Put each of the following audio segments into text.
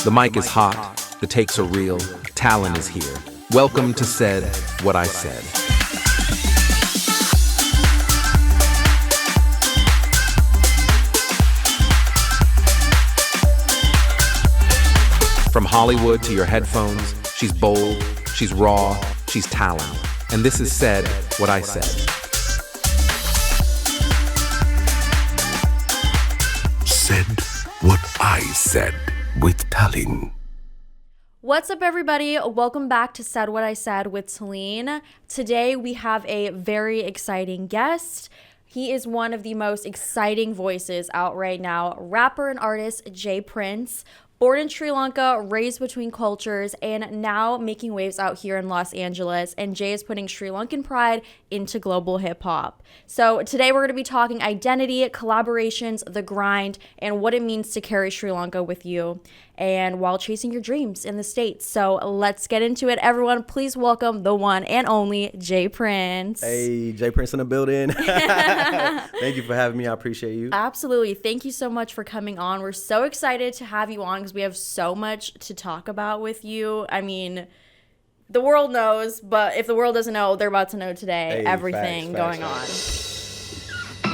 The mic is hot, the takes are real, Talin is here. Welcome to Said What I Said. From Hollywood to your headphones, she's bold, she's raw, she's Talin. And this is Said What I Said. Said What I Said with Talin. What's up, everybody? Welcome back to Said What I Said with Talin. Today we have a very exciting guest. He is one of the most exciting voices out right now. Rapper and artist Princce. Born in Sri Lanka, raised between cultures, and now making waves out here in Los Angeles. And Jay is putting Sri Lankan pride into global hip hop. So today we're going to be talking identity, collaborations, the grind, and what it means to carry Sri Lanka with you and while chasing your dreams in the States. So let's get into it. Everyone, please welcome the one and only Princce. Hey, Princce in the building. Thank you for having me. I appreciate you. Absolutely. Thank you so much for coming on. We're so excited to have you on because we have so much to talk about with you. I mean, the world knows, but if the world doesn't know, they're about to know today. Hey, everything facts. going on.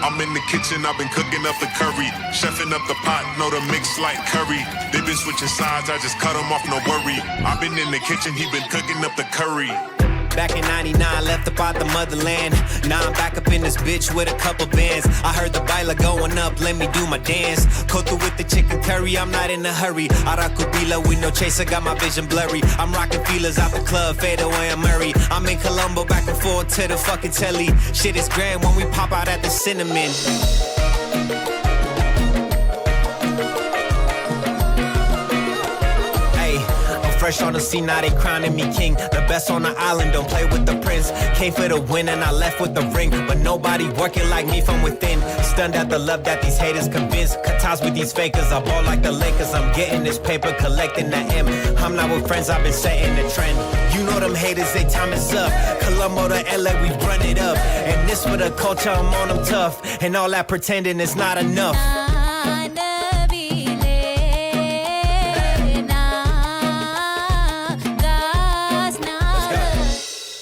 I'm in the kitchen, I've been cooking up the curry. Chefing up the pot, know the mix like curry. They been switching sides, I just cut them off, no worry. I've been in the kitchen, he been cooking up the curry. Back in 99, left about the motherland. Now I'm back up in this bitch with a couple bands. I heard the baila going up, let me do my dance. Go through with the chicken curry, I'm not in a hurry. Aracubila with no chaser, got my vision blurry. I'm rocking feelers out the club, fade away, I'm Murray. I'm in Colombo, back and forth to the fucking telly. Shit is grand when we pop out at the cinnamon. Fresh on the scene, now they crowning me king. The best on the island, don't play with the prince. Came for the win and I left with the ring. But nobody working like me from within. Stunned at the love that these haters convinced. Cut ties with these fakers, I ball like the Lakers. I'm getting this paper, collecting the M. I'm not with friends, I've been setting the trend. You know them haters, they time is up. Colombo to LA, we run it up. And this for the culture, I'm on them tough. And all that pretending is not enough.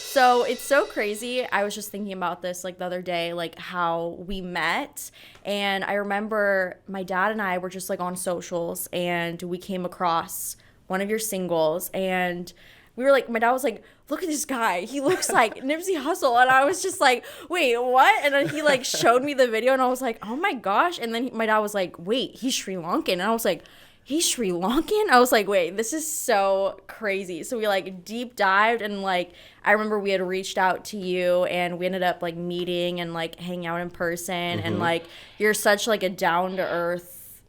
So it's so crazy. I was just thinking about this like the other day, like how we met. And I remember my dad and I were just like on socials and we came across one of your singles and we were like, my dad was like, look at this guy. He looks like Nipsey Hussle. And I was just like, wait, what? And then he like showed me the video and I was like, oh my gosh. And then my dad was like, wait, he's Sri Lankan. And I was like, he's Sri Lankan? I was like, wait, this is so crazy. So we like deep dived and like, I remember we had reached out to you and we ended up like meeting and like hanging out in person. And like, you're such like a down to earth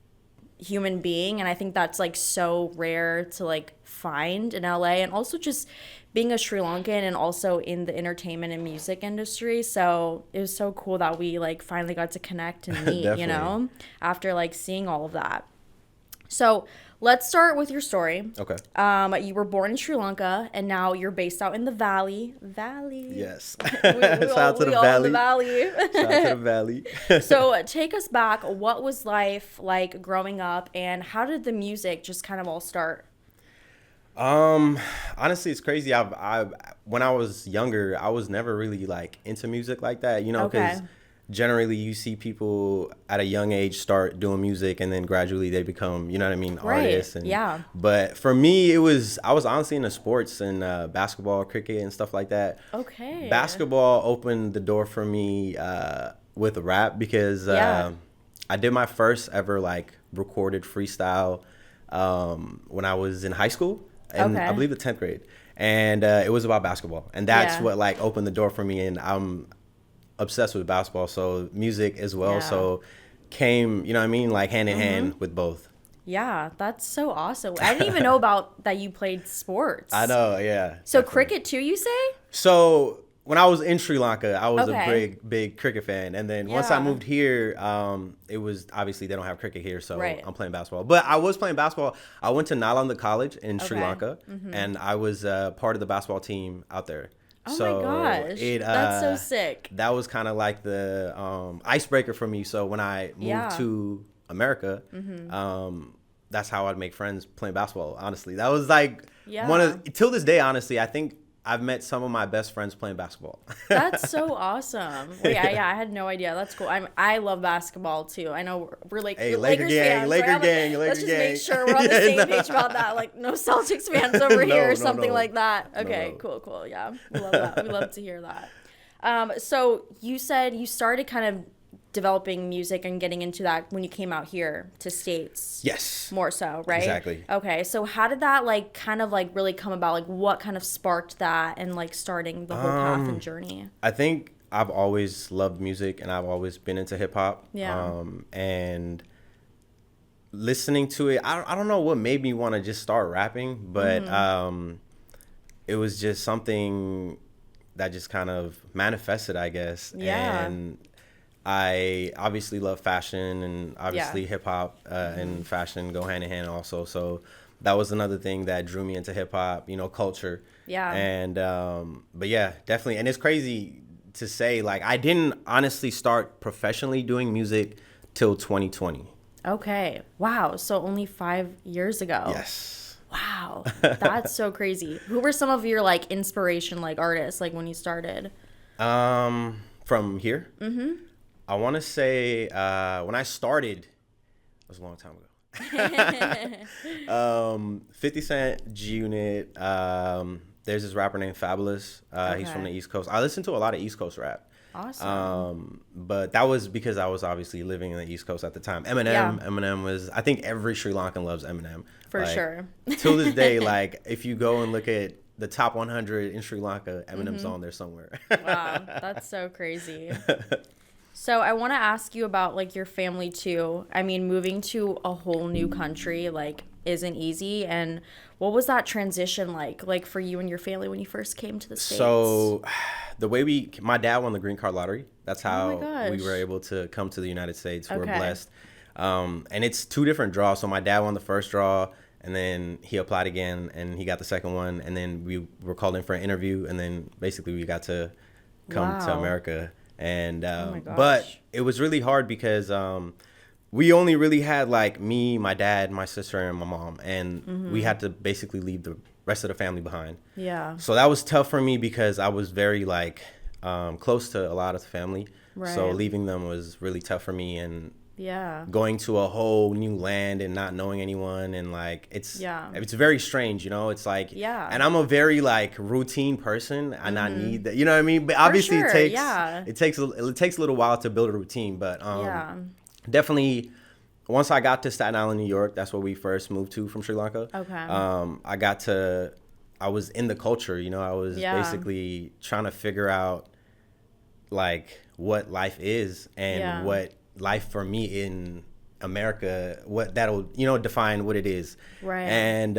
human being. And I think that's like so rare to like find in LA, and also just being a Sri Lankan and also in the entertainment and music industry. So it was so cool that we like finally got to connect and meet, you know, after like seeing all of that. So let's start with your story. Okay. You were born in Sri Lanka, and now you're based out in the Valley. Yes. Shout out to the Valley. Shout out to the Valley. So take us back. What was life like growing up, and how did the music just kind of all start? Honestly, it's crazy. When I was younger, I was never really like into music like that, you know, because generally you see people at a young age start doing music and then gradually they become, you know what I mean, artists. And, yeah. But for me, I was honestly into sports and basketball, cricket and stuff like that. Okay. Basketball opened the door for me with rap because I did my first ever like recorded freestyle when I was in high school. And I believe the 10th grade. And it was about basketball. And that's what like opened the door for me. And I'm obsessed with basketball, so music as well. So came, you know what I mean, like hand in hand with both. Yeah, that's so awesome. I didn't even know about that you played sports. I know, yeah. So definitely. Cricket too, you say? So when I was in Sri Lanka, I was a big cricket fan. And then once I moved here, it was obviously they don't have cricket here, so I'm playing basketball. But I was playing basketball. I went to Nalanda College in Sri Lanka, and I was part of the basketball team out there. Oh my gosh, that's so sick. That was kind of like the icebreaker for me. So when I moved to America, that's how I'd make friends playing basketball. Honestly, that was like Yeah. one of till this day. Honestly, I think I've met some of my best friends playing basketball. That's so awesome. Well, yeah, I had no idea. That's cool. I love basketball too. I know we're like Hey, Lakers Laker gang, fans, Laker right? I'm like, gang, Laker let's just gang. make sure we're on the Yeah, same no. page about that. Like no Celtics fans over No, here or no, something no. like that. Okay, no. cool. Yeah, we love that. We love to hear that. So you said you started kind of developing music and getting into that when you came out here to States. Yes. More so, right? Exactly. Okay, so how did that like kind of like really come about? Like what kind of sparked that and like starting the whole path and journey? I think I've always loved music and I've always been into hip hop. Yeah. And listening to it, I don't know what made me want to just start rapping, but it was just something that just kind of manifested, I guess. Yeah. And I obviously love fashion, and obviously hip hop and fashion go hand in hand also. So that was another thing that drew me into hip hop, culture. Yeah. And but yeah, definitely. And it's crazy to say, like, I didn't honestly start professionally doing music till 2020. Okay. Wow. So only 5 years ago. Yes. Wow. That's so crazy. Who were some of your like inspiration like artists like when you started? From here? Mm-hmm. I want to say when I started, it was a long time ago. 50 Cent, G Unit. There's this rapper named Fabulous. He's from the East Coast. I listen to a lot of East Coast rap. Awesome. But that was because I was obviously living in the East Coast at the time. Eminem was, I think every Sri Lankan loves Eminem. For sure. Till this day, like, if you go and look at the top 100 in Sri Lanka, Eminem's on there somewhere. Wow. That's so crazy. So I want to ask you about like your family too. I mean, moving to a whole new country like isn't easy. And what was that transition like for you and your family when you first came to the States? So the way my dad won the green card lottery. That's Oh how my gosh. we were able to come to the United States. We're Okay. blessed. And it's 2 different draws. So my dad won the first draw, and then he applied again, and he got the second one. And then we were called in for an interview, and then basically we got to come to Wow. America. And my gosh. but it was really hard because we only really had like me, my dad, my sister, and my mom, and we had to basically leave the rest of the family behind. Yeah. So that was tough for me because I was very like close to a lot of the family. So Right. leaving them was really tough for me, and Yeah. going to a whole new land and not knowing anyone, and like it's very strange, It's like, Yeah. and I'm a very like routine person, and I need that, you know what I mean? But obviously sure, it takes yeah. it takes a little while to build a routine, but Yeah. definitely once I got to Staten Island, New York, that's where we first moved to from Sri Lanka. Okay. I was in the culture, I was Yeah. basically trying to figure out like what life is and Yeah. what life for me in America, what that'll, define what it is. Right. And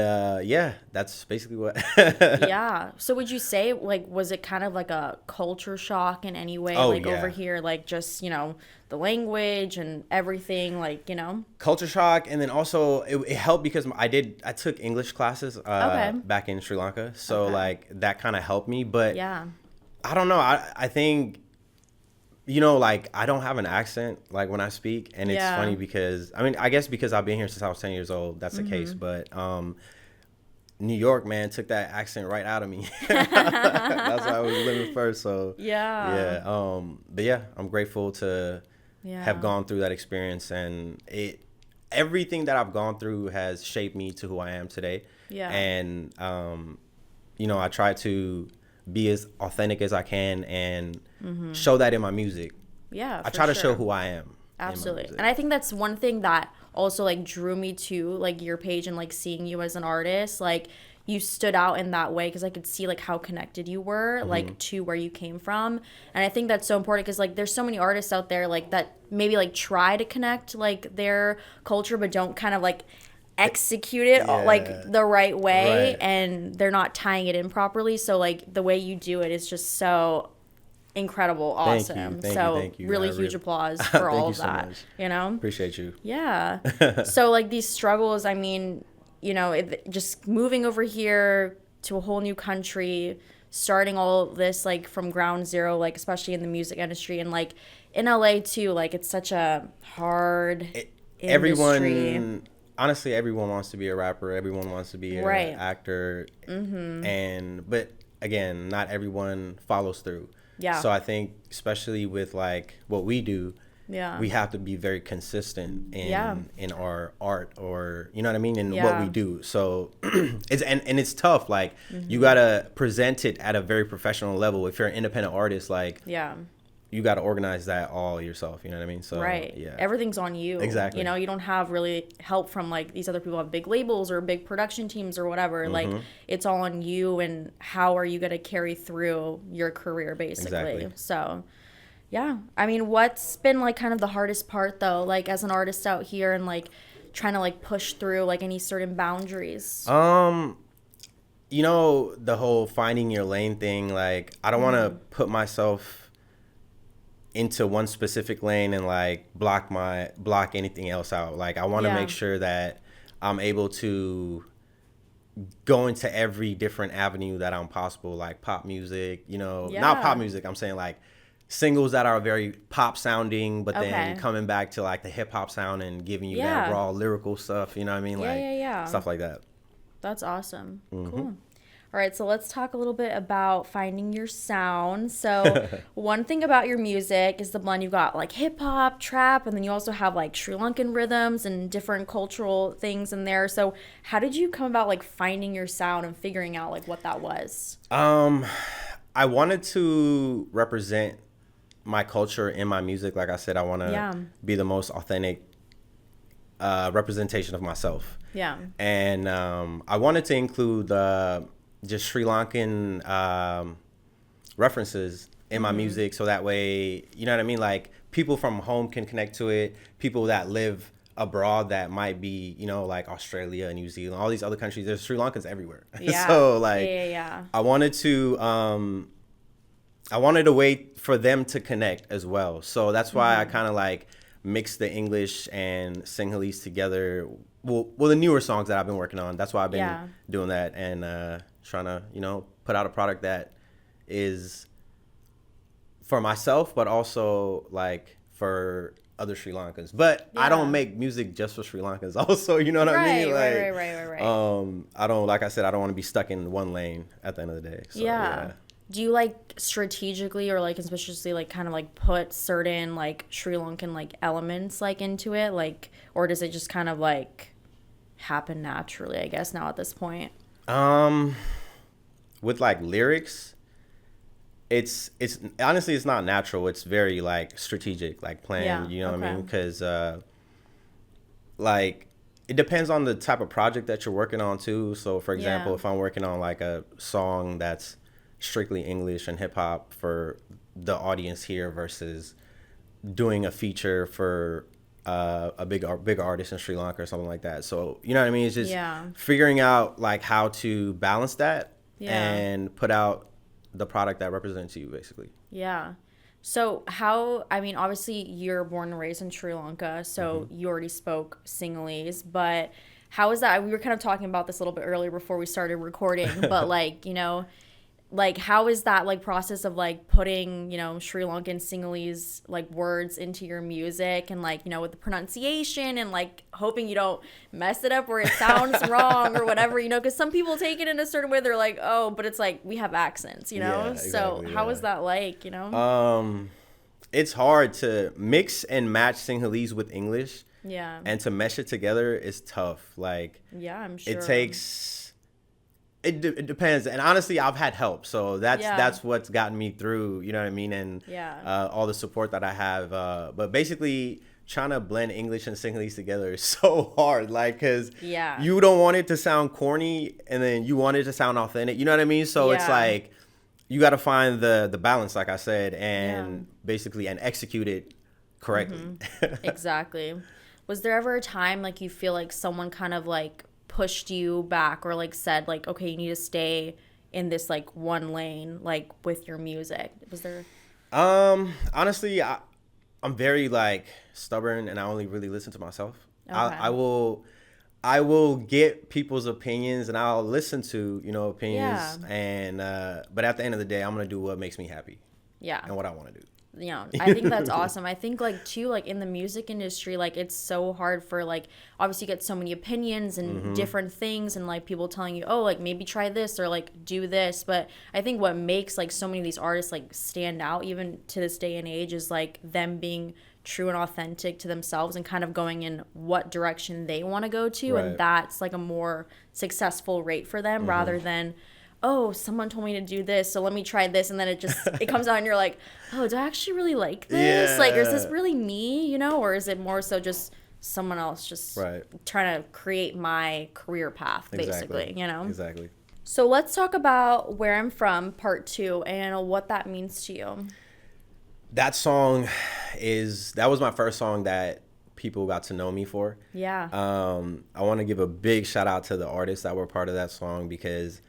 that's basically what. Yeah. So would you say like was it kind of like a culture shock in any way Oh, like yeah. over here like just, the language and everything like, Culture shock, and then also it helped because I took English classes back in Sri Lanka, so Okay. like that kind of helped me. But Yeah. I don't know. I think, like I don't have an accent like when I speak, and it's Yeah. funny because I guess because I've been here since I was 10 years old, that's the case. But New York, man, took that accent right out of me. That's why I was living first. So Yeah. but yeah, I'm grateful to Yeah. have gone through that experience, and everything that I've gone through has shaped me to who I am today. Yeah. And I try to be as authentic as I can and show that in my music. Yeah. I for try to sure. show who I am. in my Absolutely. music. And I think that's one thing that also like drew me to like your page and like seeing you as an artist. Like you stood out in that way because I could see like how connected you were like to where you came from. And I think that's so important because like there's so many artists out there like that maybe like try to connect like their culture but don't kind of like execute it like the right way, Right. and they're not tying it in properly. So like the way you do it is just so incredible, Thank you, awesome. thank you. Really I huge really- applause for Thank all you of so that. much. Appreciate you. Yeah. So like these struggles, I mean, just moving over here to a whole new country, starting all this like from ground zero, like especially in the music industry, and like in LA too, like it's such a hard industry. Everyone, honestly, everyone wants to be a rapper. Everyone wants to be an Right. actor. But again, not everyone follows through. Yeah. So I think, especially with like what we do, Yeah. we have to be very consistent in our art, or you know what I mean, in what Yeah. we do. So it's tough. Like you gotta present it at a very professional level. If you're an independent artist, like Yeah. you gotta organize that all yourself. You know what I mean? So Right. yeah, Everything's on you. Exactly. You know, you don't have really help from like these other people have big labels or big production teams or whatever. Like it's all on you, and how are you going to carry through your career basically. Exactly. So, yeah. I mean, what's been like kind of the hardest part though, like as an artist out here and like trying to like push through like any certain boundaries? You know, the whole finding your lane thing, like I don't want to put myself into one specific lane and like block anything else out. Like I want to make sure that I'm able to go into every different avenue that I'm possible, like pop music, you know, not pop music. I'm saying like singles that are very pop sounding, but then coming back to like the hip hop sound and giving you that raw lyrical stuff. You know what I mean? Like stuff like that. That's awesome. Cool. All right, so let's talk a little bit about finding your sound. So one thing about your music is the blend. You've got like hip hop, trap, and then you also have like Sri Lankan rhythms and different cultural things in there. So how did you come about like finding your sound and figuring out like what that was? I wanted to represent my culture in my music. Like I said, I want to be the most authentic representation of myself. Yeah. And I wanted to include just Sri Lankan references in my music, so that way, you know what I mean, like people from home can connect to it, people that live abroad that might be, you know, like Australia, New Zealand, all these other countries, there's Sri Lankans everywhere. So like I wanted a way for them to connect as well. So that's why I kind of like mix the English and Sinhalese together. Well, the newer songs that I've been working on, that's why I've been doing that, and trying to, you know, put out a product that is for myself, but also like for other Sri Lankans. But I don't make music just for Sri Lankans also, you know what I mean? Like, Right. I don't, like I said, I don't want to be stuck in one lane at the end of the day. So, Do you like strategically or like especially like kind of like put certain like Sri Lankan like elements like into it, like, or does it just kind of like happen naturally, I guess, now at this point? With like lyrics, it's honestly, it's not natural. It's very like strategic, like planned, you know what I mean? Because like it depends on the type of project that you're working on too. So for example, if I'm working on like a song that's strictly English and hip hop for the audience here versus doing a feature for a big artist in Sri Lanka or something like that. So, you know what I mean? It's just figuring out like how to balance that and put out the product that represents you, basically. Yeah. So how, I mean, obviously you're born and raised in Sri Lanka, so you already spoke Sinhalese, but how is that? We were kind of talking about this a little bit earlier before we started recording, but like, you know, like how is that like process of like putting, you know, Sri Lankan Sinhalese like words into your music, and like, you know, with the pronunciation and like hoping you don't mess it up or it sounds wrong or whatever, you know, because some people take it in a certain way, they're like, oh, but it's like we have accents, you know. So how is that like, you know? It's hard to mix and match Sinhalese with English, and to mesh it together is tough. Like I'm sure it takes. It depends, and honestly, I've had help, so that's what's gotten me through. You know what I mean, and all the support that I have. But basically, trying to blend English and Sinhalese together is so hard, like, because you don't want it to sound corny, and then you want it to sound authentic. You know what I mean? So it's like you got to find the balance, like I said, and basically and execute it correctly. Exactly. Was there ever a time like you feel like someone kind of like pushed you back or like said like, okay, you need to stay in this like one lane like with your music? Was there honestly, I'm very like stubborn, and I only really listen to myself. I will get people's opinions, and I'll listen to, you know, opinions, and but at the end of the day, I'm gonna do what makes me happy and what I want to do. I think that's awesome. I think like too, like in the music industry, like it's so hard for like, obviously you get so many opinions and different things and like people telling you, oh, like maybe try this or like do this. But I think what makes like so many of these artists like stand out even to this day and age is like them being true and authentic to themselves and kind of going in what direction they want to go to. Right. And that's like a more successful rate for them rather than, oh, someone told me to do this, so let me try this, and then it comes out and you're like, oh, do I actually really like this? Like, is this really me, or is it more so just someone else just trying to create my career path, basically, Exactly. So let's talk about Where I'm From, part 2, and what that means to you. That song that was my first song that people got to know me for. Yeah. I want to give a big shout out to the artists that were part of that song because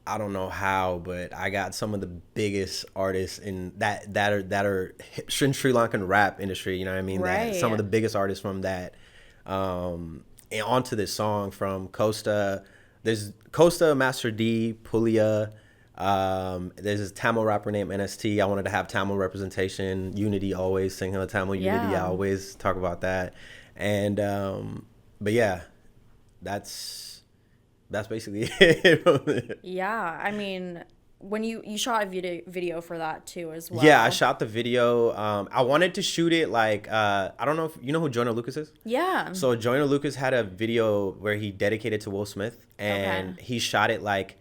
I don't know how, but I got some of the biggest artists in that are in Sri Lankan rap industry. You know what I mean? Right. Some of the biggest artists from that, and onto this song from Costa. There's Costa, Master D, Pulia. There's this Tamil rapper named NST. I wanted to have Tamil representation, unity always, singing the Tamil unity. I always talk about that. And but yeah, that's basically it. Yeah, I mean, when you shot a video for that too as well. Yeah, I shot the video. I wanted to shoot it like I don't know if you know who Joyner Lucas is. Yeah. So Joyner Lucas had a video where he dedicated to Will Smith, and he shot it like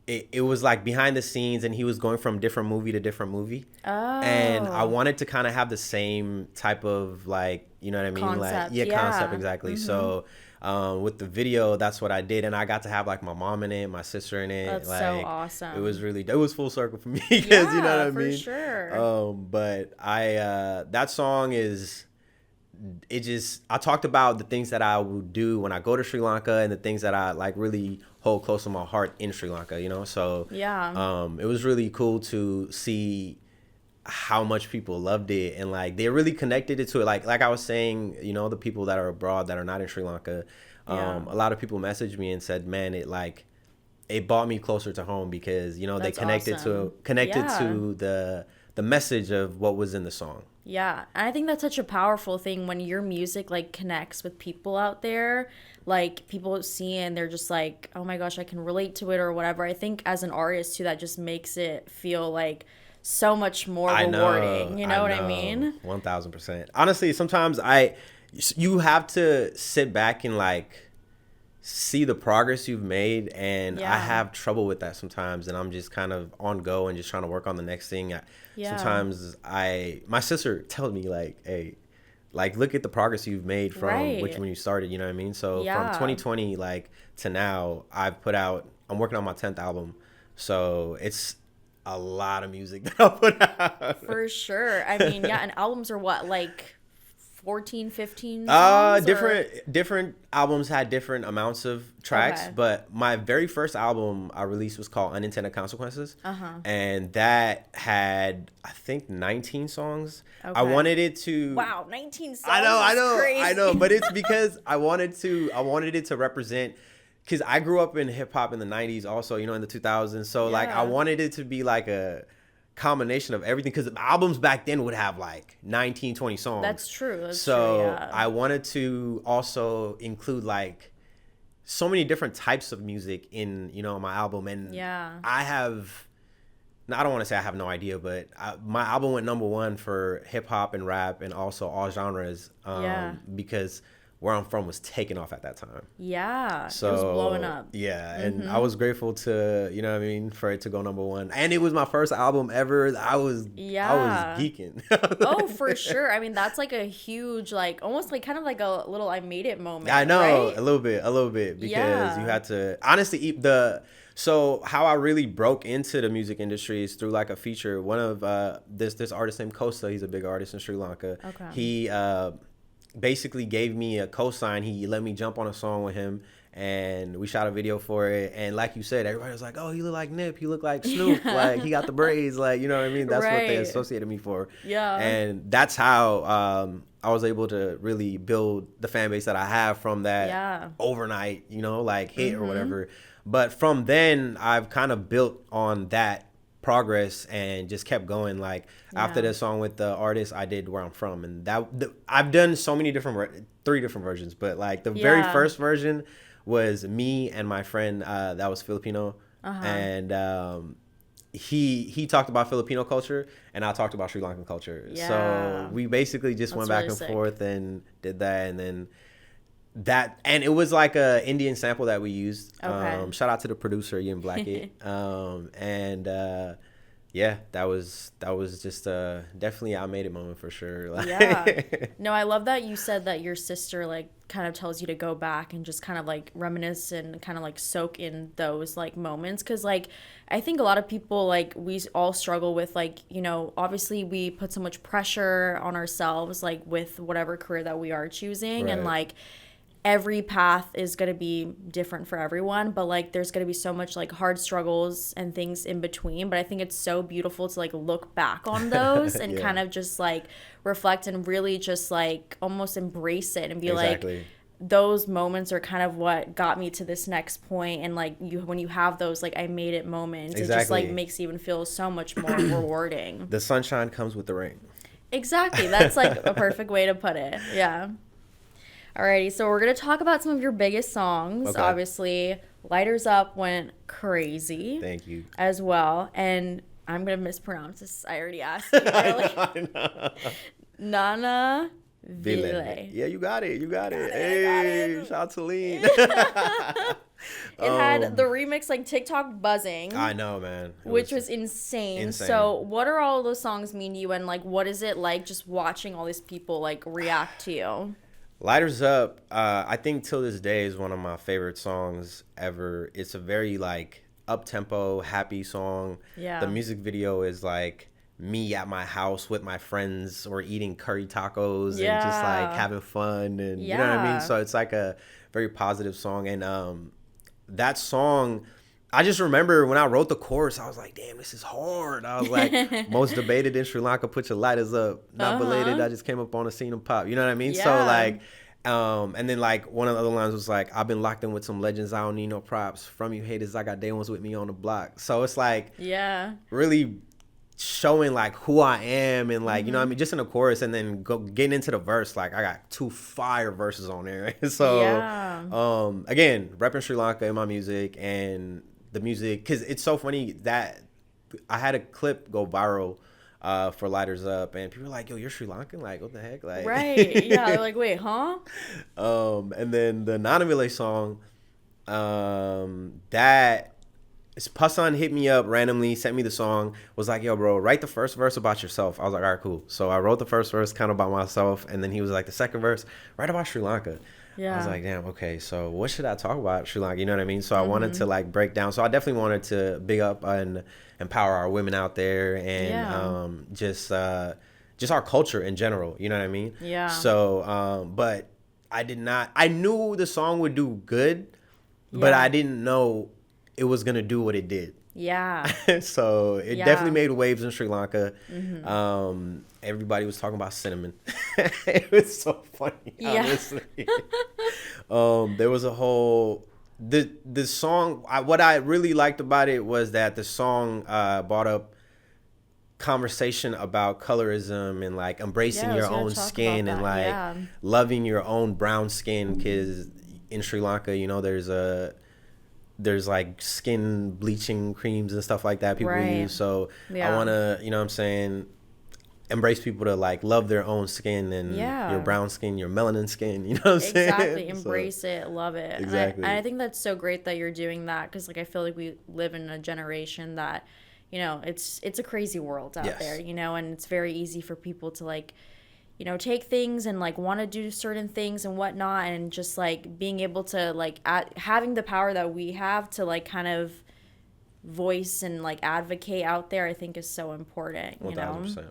it was like behind the scenes, and he was going from different movie to different movie. Oh. And I wanted to kind of have the same type of like, you know what I mean? Concept. Like concept exactly. So with the video, that's what I did, and I got to have like my mom in it, my sister in it. That's like, so awesome. It was full circle for me because you know what I mean. For sure. But that song is. I talked about the things that I would do when I go to Sri Lanka and the things that I like really hold close to my heart in Sri Lanka, so it was really cool to see how much people loved it, and like they really connected it to it, like I was saying, the people that are abroad that are not in Sri Lanka, a lot of people messaged me and said, man, it brought me closer to home because they connected to the message of what was in the song. Yeah, and I think that's such a powerful thing when your music like connects with people out there, like people see and they're just like, oh my gosh, I can relate to it or whatever. I think as an artist too, that just makes it feel like so much more rewarding. You know what I mean? 1000%. Honestly, sometimes you have to sit back and like see the progress you've made, and I have trouble with that sometimes, and I'm just kind of on go and just trying to work on the next thing. Sometimes my sister tells me like, hey, like look at the progress you've made from when you started, you know what I mean? So from 2020 like to now, I'm working on my 10th album, so it's a lot of music that I'll put out. For sure. I mean, and albums are what, like 14, 15 songs? Different albums had different amounts of tracks, but my very first album I released was called Unintended Consequences, and that had, I think, 19 songs. I wanted it to... Wow, 19 songs. I know, but it's because I wanted it to represent, because I grew up in hip hop in the 90s also, in the 2000s, so like I wanted it to be like a combination of everything, because albums back then would have like 19, 20 songs. That's true. I wanted to also include like so many different types of music in my album, and I don't want to say I have no idea, but my album went #1 for hip hop and rap and also all genres, because Where I'm From was taking off at that time. Yeah, so it was blowing up. Yeah, and I was grateful to, for it to go #1. And it was my first album ever. I was geeking. Oh, for sure. I mean, that's like a huge, like, almost like kind of like a little I made it moment. I know, right? a little bit, because you had to, honestly, so how I really broke into the music industry is through like a feature. One of this artist named Costa, he's a big artist in Sri Lanka. Okay. He basically gave me a cosign. He let me jump on a song with him, and we shot a video for it. And like you said, everybody was like, oh, you look like Nip, you look like Snoop, like he got the braids, like, you know what I mean? That's what they associated me for. Yeah. And that's how I was able to really build the fan base that I have from that overnight, like hit or whatever. But from then, I've kind of built on that progress and just kept going. Like after the song with the artist, I did Where I'm From, and I've done so many different 3 different versions, but like the very first version was me and my friend that was Filipino, and he talked about Filipino culture and I talked about Sri Lankan culture. So we basically just went back and forth and did that, and then and it was like a Indian sample that we used. Shout out to the producer Ian Blackett. Yeah, that was just definitely I made it moment for sure. Like, no, I love that you said that your sister like kind of tells you to go back and just kind of like reminisce and kind of like soak in those like moments, because like I think a lot of people, like, we all struggle with, like, you know, obviously we put so much pressure on ourselves like with whatever career that we are choosing, and like every path is going to be different for everyone, but like there's going to be so much like hard struggles and things in between. But I think it's so beautiful to like look back on those and kind of just like reflect and really just like almost embrace it and be like, those moments are kind of what got me to this next point. And like when you have those like I made it moments, it just like makes you even feel so much more rewarding. The sunshine comes with the rain. Exactly. That's like a perfect way to put it. Yeah. Alrighty, so we're going to talk about some of your biggest songs. Okay. Obviously, Lighters Up went crazy. Thank you. As well. And I'm going to mispronounce this. I already asked you. I know. Nana Vile. Yeah, you got it. Hey, shout out to Talin. It had the remix like TikTok buzzing. I know, man. Which was insane. So what are all those songs mean to you, and like what is it like just watching all these people like react to you? Lighters Up, I think till this day is one of my favorite songs ever. It's a very like up-tempo, happy song. Yeah. The music video is like me at my house with my friends or eating curry tacos and just like having fun, and you know what I mean? So it's like a very positive song, and that song, I just remember when I wrote the chorus, I was like, damn, this is hard. I was like, most debated in Sri Lanka, put your lighters up. Not belated, I just came up on the scene and pop. You know what I mean? Yeah. So like, and then like one of the other lines was like, I've been locked in with some legends, I don't need no props. From you haters, I got day ones with me on the block. So it's like, really showing like who I am, and like, you know what I mean? Just in the chorus, and then getting into the verse, like I got 2 fire verses on there. So again, repping Sri Lanka in my music, and the music, because it's so funny that I had a clip go viral for Lighters Up, and people were like, yo, you're Sri Lankan? Like, what the heck? Like, right. Yeah, they're like, wait, huh? And then the Nana Vile song, that Passan hit me up randomly, sent me the song, was like, yo, bro, write the first verse about yourself. I was like, all right, cool. So I wrote the first verse kind of about myself, and then he was like, the second verse, write about Sri Lanka. Yeah. I was like, damn, okay, so what should I talk about Sri Lanka? You know what I mean? So I wanted to like break down. So I definitely wanted to big up and empower our women out there, and just our culture in general. You know what I mean? Yeah. So, but I knew the song would do good, but I didn't know it was gonna do what it did. Yeah. So it definitely made waves in Sri Lanka. Everybody was talking about cinnamon. It was so funny, honestly. There was a whole the song. What I really liked about it was that the song brought up conversation about colorism and like embracing your own skin and like loving your own brown skin, because in Sri Lanka, you know, there's like skin bleaching creams and stuff like that people use. So I want to, you know what I'm saying, embrace people to like love their own skin and your brown skin, your melanin skin, you know what I'm saying? Exactly. Embrace it, love it. Exactly. And I think that's so great that you're doing that, because like I feel like we live in a generation that, you know, it's a crazy world out there, you know, and it's very easy for people to like, you know, take things and like want to do certain things and whatnot, and just like being able to like having the power that we have to like kind of voice and like advocate out there, I think is so important, you 1,000%. Know?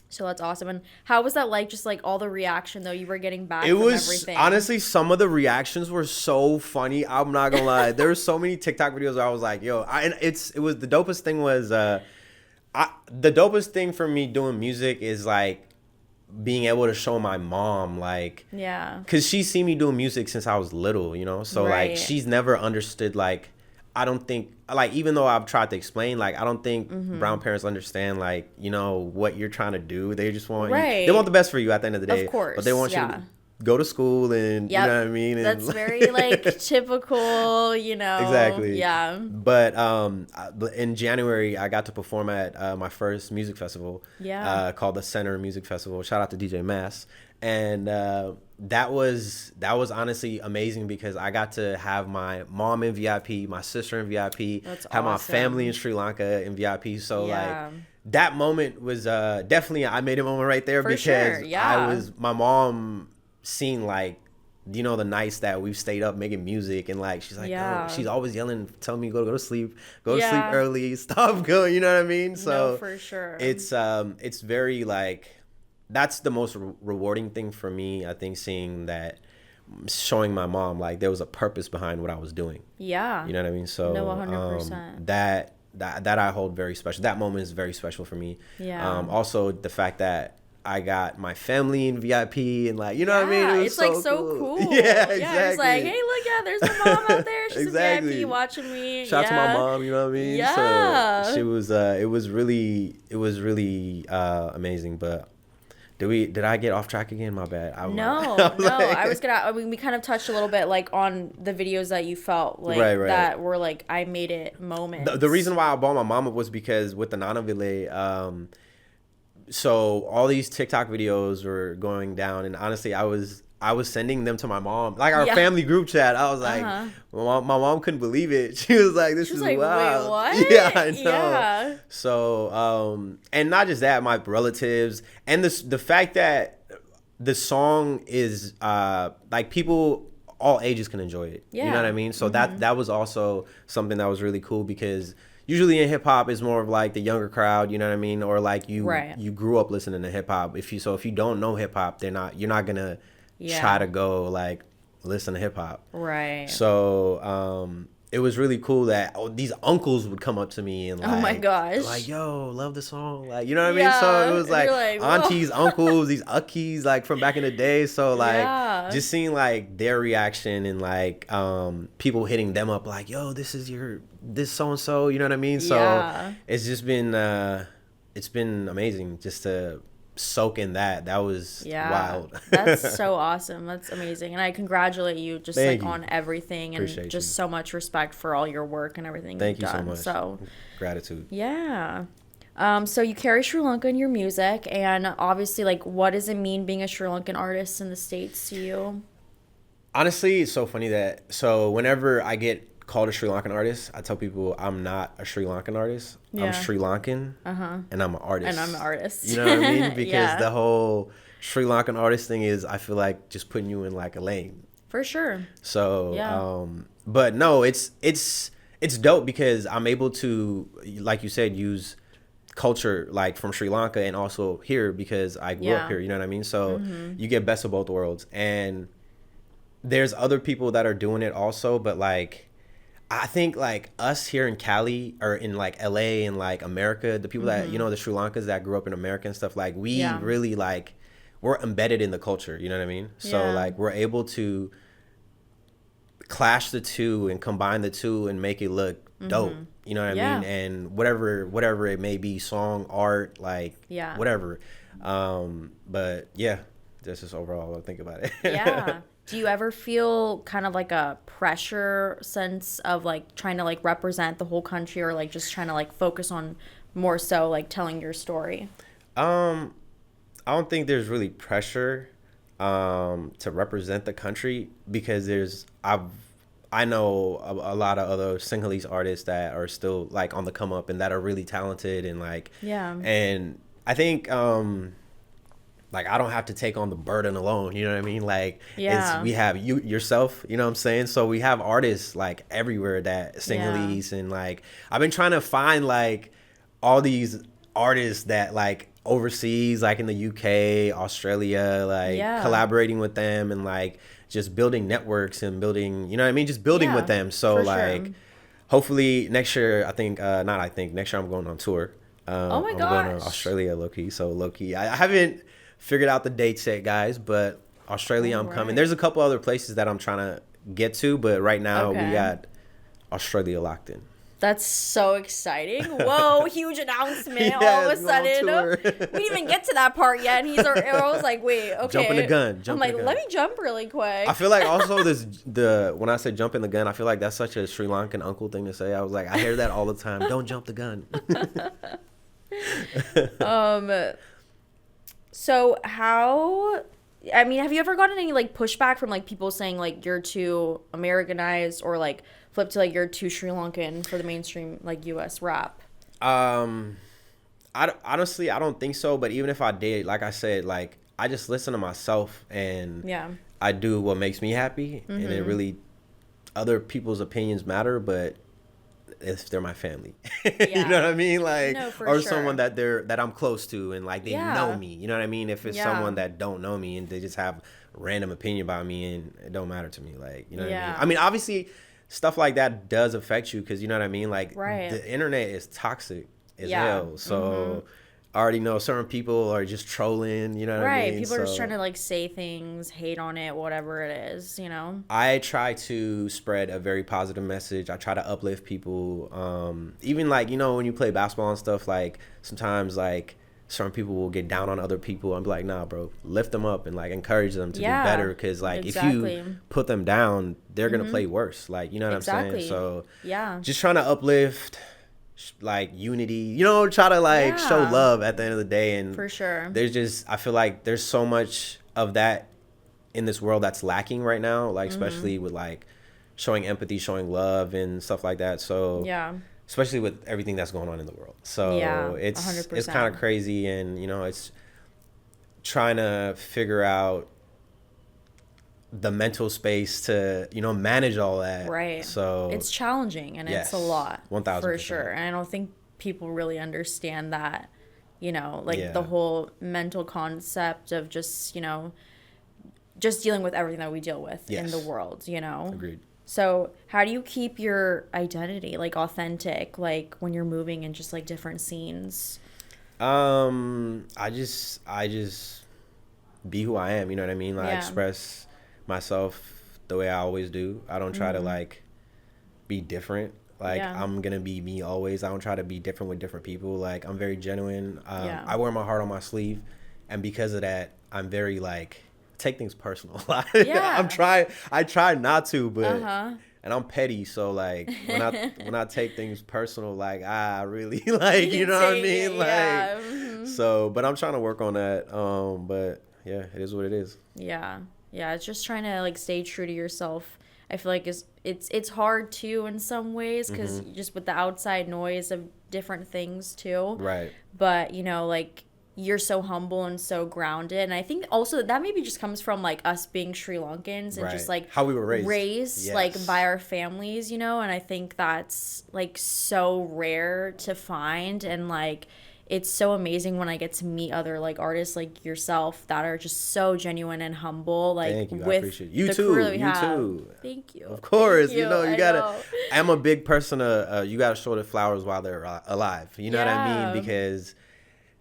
So that's awesome. And how was that like, just like all the reaction though you were getting back from everything? Honestly, some of the reactions were so funny. I'm not gonna lie. There were so many TikTok videos where I was like, yo, it was the dopest thing was the dopest thing for me doing music is like being able to show my mom, like, because she's seen me doing music since I was little, you know, so like she's never understood like I don't think, like, even though I've tried to explain, like, I don't think brown parents understand, like, you know, what you're trying to do. They just want Right. they want the best for you at the end of the day. Of course, but they want you yeah. to go to school and you Yep. know what I mean. And That's very like typical, you know. Exactly. Yeah. But in January, I got to perform at my first music festival. Yeah. Called the Center Music Festival. Shout out to DJ Mass. And that was honestly amazing because I got to have my mom in VIP, my sister in VIP, That's have my awesome. family in Sri Lanka in VIP. So Yeah. like that moment was definitely I made a moment right there For because sure, yeah. my mom seen like, you know, the nights that we've stayed up making music and like she's like, Yeah. oh, she's always yelling, telling me go to sleep, go to Yeah. sleep early, stop going, you know what I mean? So No, for sure. it's very like that's the most rewarding thing for me, I think, seeing that, showing my mom like there was a purpose behind what I was doing. Yeah. You know what I mean? So No, 100%. That I hold very special. That moment is very special for me. Yeah. Also the fact that I got my family in VIP and like, you know what I mean? It was It's like so cool. Yeah, exactly. Yeah, it's like, hey, look, yeah, there's my mom out there. She's Exactly. in VIP watching me. Shout out to my mom, you know what I mean? Yeah. So she was it was really amazing, but did I get off track again? My bad. No, we kind of touched a little bit like on the videos that you felt like Right. that were like I made it moments. The reason why I bought my mom up was because with the Nana Vile, so all these TikTok videos were going down, and honestly, I was sending them to my mom, like our Yeah. family group chat. I was like, my mom couldn't believe it. She was like, "This is like, wild." wait, what? Yeah, I know. Yeah. So, and not just that, my relatives, and the fact that the song is like people all ages can enjoy it. You know Yeah. what I mean? So that was also something that was really cool because usually in hip hop it's more of like the younger crowd, you know what I mean? Or like you grew up listening to hip hop. If you don't know hip hop, you're not gonna try to go like listen to hip hop. Right. So it was really cool that these uncles would come up to me and like, oh my gosh, like, yo, love the song, like, you know what I mean? So it was like, aunties, uncles, these uckies like from back in the day. So like just seeing like their reaction and like people hitting them up like, yo, this so and so, you know what I mean? So it's just been it's been amazing just to soak in that. That was wild. That's so awesome. That's amazing. And I congratulate you just on everything and Appreciate just you. so much respect for all your work and everything Thank you've you done. so much. Gratitude. Yeah. So you carry Sri Lanka in your music, and obviously, like, what does it mean being a Sri Lankan artist in the States to you? Honestly, it's so funny so whenever I get called a Sri Lankan artist, I tell people I'm not a Sri Lankan artist. Yeah. I'm Sri Lankan and I'm an artist. And I'm an artist. You know what I mean? Because the whole Sri Lankan artist thing is, I feel like, just putting you in like a lane. For sure. So, but no, it's dope because I'm able to, like you said, use culture like from Sri Lanka and also here because I grew up here, you know what I mean? So you get best of both worlds. And there's other people that are doing it also, but like I think like us here in Cali or in like LA and like America, the people that, you know, the Sri Lankans that grew up in America and stuff, like we really like, we're embedded in the culture, you know what I mean? So like we're able to clash the two and combine the two and make it look dope, you know what I mean? And whatever it may be, song, art, like whatever. But yeah, that's just overall I think about it. Yeah. Do you ever feel kind of like a pressure sense of like trying to like represent the whole country, or like just trying to like focus on more so like telling your story? I don't think there's really pressure to represent the country because I know a lot of other Sinhalese artists that are still like on the come up and that are really talented and like and I think like I don't have to take on the burden alone, you know what I mean? Like we have yourself, you know what I'm saying? So we have artists like everywhere that Sinhalese and like I've been trying to find like all these artists that like overseas, like in the UK, Australia, like collaborating with them and like just building networks and building, you know what I mean? Just building with them. So like hopefully next year, next year I'm going on tour. Oh my I'm gosh. going to Australia low-key. So low-key, I haven't figured out the dates yet, guys, but Australia I'm coming. There's a couple other places that I'm trying to get to, but right now we got Australia locked in. That's so exciting. Whoa, huge announcement all of a Yes, we're on sudden. tour. We didn't even get to that part yet. And I was like, wait, okay. Jumping the gun. I'm like, let me jump really quick. I feel like also when I say jump in the gun, I feel like that's such a Sri Lankan uncle thing to say. I was like, I hear that all the time. Don't jump the gun. So have you ever gotten any like pushback from like people saying like you're too Americanized or like flip to like you're too Sri Lankan for the mainstream like US rap? Honestly, I don't think so. But even if I did, like I said, like I just listen to myself and I do what makes me happy. And it really, other people's opinions matter, but if they're my family, you know what I mean? Like, no, for or sure. someone that I'm close to and like they know me, you know what I mean? If it's someone that don't know me and they just have random opinion about me and it don't matter to me, like, you know what I mean? I mean, obviously stuff like that does affect you because you know what I mean? Like the internet is toxic as hell. So I already know certain people are just trolling, you know what I mean? People are just trying to like say things, hate on it, whatever it is, you know? I try to spread a very positive message. I try to uplift people. Even like, you know, when you play basketball and stuff, like sometimes like certain people will get down on other people and be like, nah, bro, lift them up and like encourage them to do better. Because like if you put them down, they're going to play worse. Like, you know what I'm saying? So just trying to uplift, like unity, you know, try to like show love at the end of the day. And for sure, there's just, I feel like there's so much of that in this world that's lacking right now, like especially with like showing empathy, showing love and stuff like that. So especially with everything that's going on in the world. So it's 100%. It's kind of crazy. And you know, it's trying to figure out the mental space to, you know, manage all that. Right. So it's challenging and it's a lot 1,000% for sure. And I don't think people really understand that, you know, like the whole mental concept of just, you know, just dealing with everything that we deal with in the world, you know? Agreed. So how do you keep your identity like authentic, like when you're moving in just like different scenes? I just be who I am, you know what I mean? Like express myself the way I always do. I don't try to like be different. Like I'm gonna be me always. I don't try to be different with different people. Like I'm very genuine. I wear my heart on my sleeve, and because of that, I'm very like take things personal. I try not to, but and I'm petty, so like when I take things personal, like I really like, you know what I mean? Like so, but I'm trying to work on that. But yeah, it is what it is. Yeah, it's just trying to like stay true to yourself. I feel like it's hard too in some ways because just with the outside noise of different things too. Right. But you know, like you're so humble and so grounded, and I think also that maybe just comes from like us being Sri Lankans and just like how we were raised like by our families, you know. And I think that's like so rare to find, and like it's so amazing when I get to meet other like artists like yourself that are just so genuine and humble. Like, thank you. With I appreciate you too. You too. Thank you. Of course, you know you gotta. I'm a big person. You gotta show the flowers while they're alive. You know what I mean? Because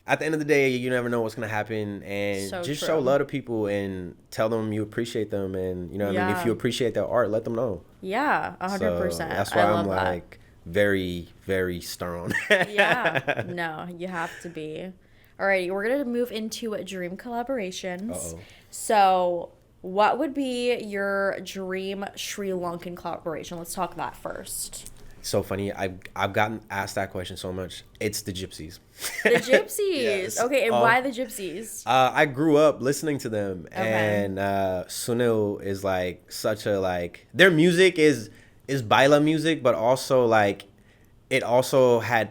at the end of the day, you never know what's gonna happen, and just show love to people and tell them you appreciate them, and you know what I mean. If you appreciate their art, let them know. Yeah, 100%. That's why I'm like very, very stern. No, you have to be. Alrighty, we're gonna move into dream collaborations. So, what would be your dream Sri Lankan collaboration? Let's talk that first. So funny. I've gotten asked that question so much. It's the Gypsies. The Gypsies. Okay, and why the Gypsies? I grew up listening to them, and Sunil is like such a like their music is baila music, but also like it also had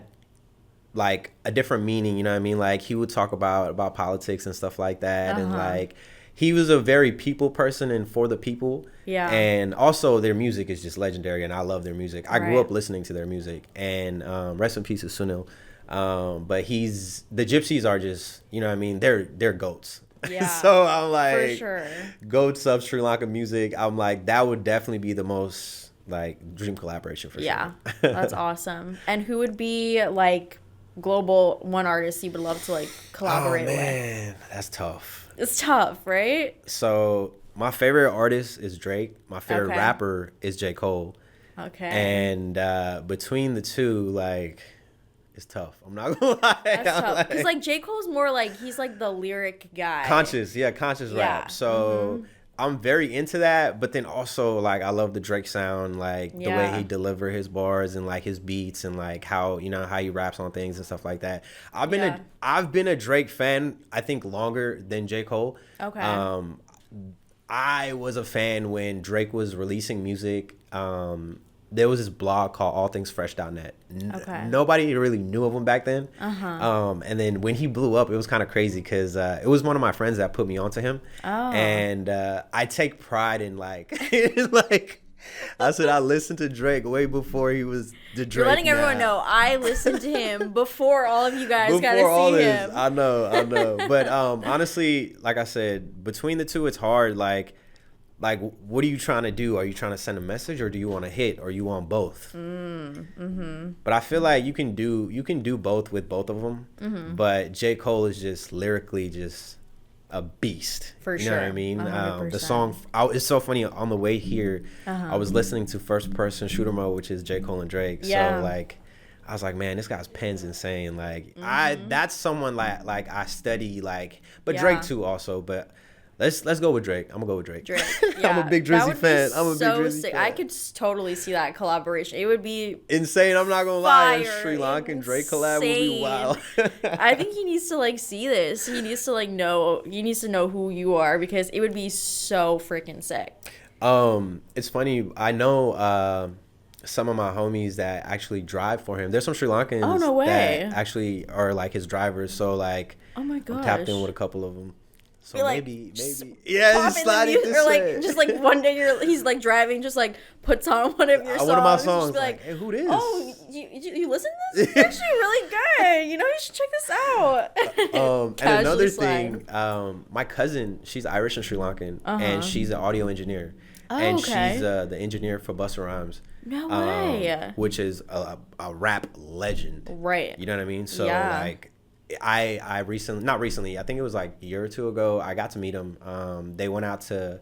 like a different meaning. You know what I mean? Like he would talk about politics and stuff like that, and like he was a very people person and for the people. Yeah. And also their music is just legendary, and I love their music. I grew up listening to their music, and rest in peace to Sunil. But the Gypsies are just, you know what I mean? They're goats. Yeah. So I'm like, for sure, goats of Sri Lanka music. I'm like, that would definitely be the most like dream collaboration for sure. Yeah, that's awesome. And who would be like global one artist you would love to like collaborate with? Oh man, that's tough. It's tough, right? So my favorite artist is Drake. My favorite rapper is J. Cole. Okay. And between the two, like, it's tough. I'm not gonna lie. That's tough. Because like J. Cole's more like he's like the lyric guy. Conscious Yeah. rap. So I'm very into that, but then also like I love the Drake sound, like the way he deliver his bars and like his beats and like how how he raps on things and stuff like that. I've been a Drake fan, I think, longer than J. Cole. Okay. I was a fan when Drake was releasing music. There was this blog called allthingsfresh.net. Okay. Nobody really knew of him back then. And then when he blew up, it was kind of crazy because it was one of my friends that put me onto him. And I take pride in like, like I said, I listened to Drake way before he was the Drake. You're letting everyone know I listened to him before all of you guys got to see him. I know. But honestly, like I said, between the two, it's hard. Like, what are you trying to do? Are you trying to send a message, or do you want to hit, or you want both? But I feel like you can do both with both of them. But J. Cole is just lyrically just a beast. For you sure. know what I mean? 100%. The song, it's so funny. On the way here, I was listening to First Person Shooter Mode, which is J. Cole and Drake. Yeah. So like, I was like, man, this guy's pen's insane. Like, that's someone like I study like, but Drake too also, but. Let's go with Drake. I'm gonna go with Drake. Drake. Yeah. I'm a big Drizzy fan. I'm a big Drizzy sick. fan. I could totally see that collaboration. It would be insane. I'm not gonna lie. A fire, Sri Lankan Drake collab would be wild. I think he needs to like see this. He needs to like know. He needs to know who you are because it would be so freaking sick. It's funny. I know some of my homies that actually drive for him. There's some Sri Lankans Oh, no way. that actually are like his drivers. So like, Oh my I'm gosh. tapped in with a couple of them. So You're, like, maybe, just yeah, pop just in slide the it music, this or like way. just like one day he's like driving, just like puts on one of your songs. One of my and just songs. be Like, hey, who this? Oh, you listen to this? It's actually really good. You should check this out. And another Casually slide. thing, my cousin, she's Irish and Sri Lankan, and she's an audio engineer, Oh, and okay. she's the engineer for Busta Rhymes. No way. Which is a rap legend. Right. You know what I mean? So Yeah. like, I recently, not recently, I think it was like a year or two ago, I got to meet him. They went out to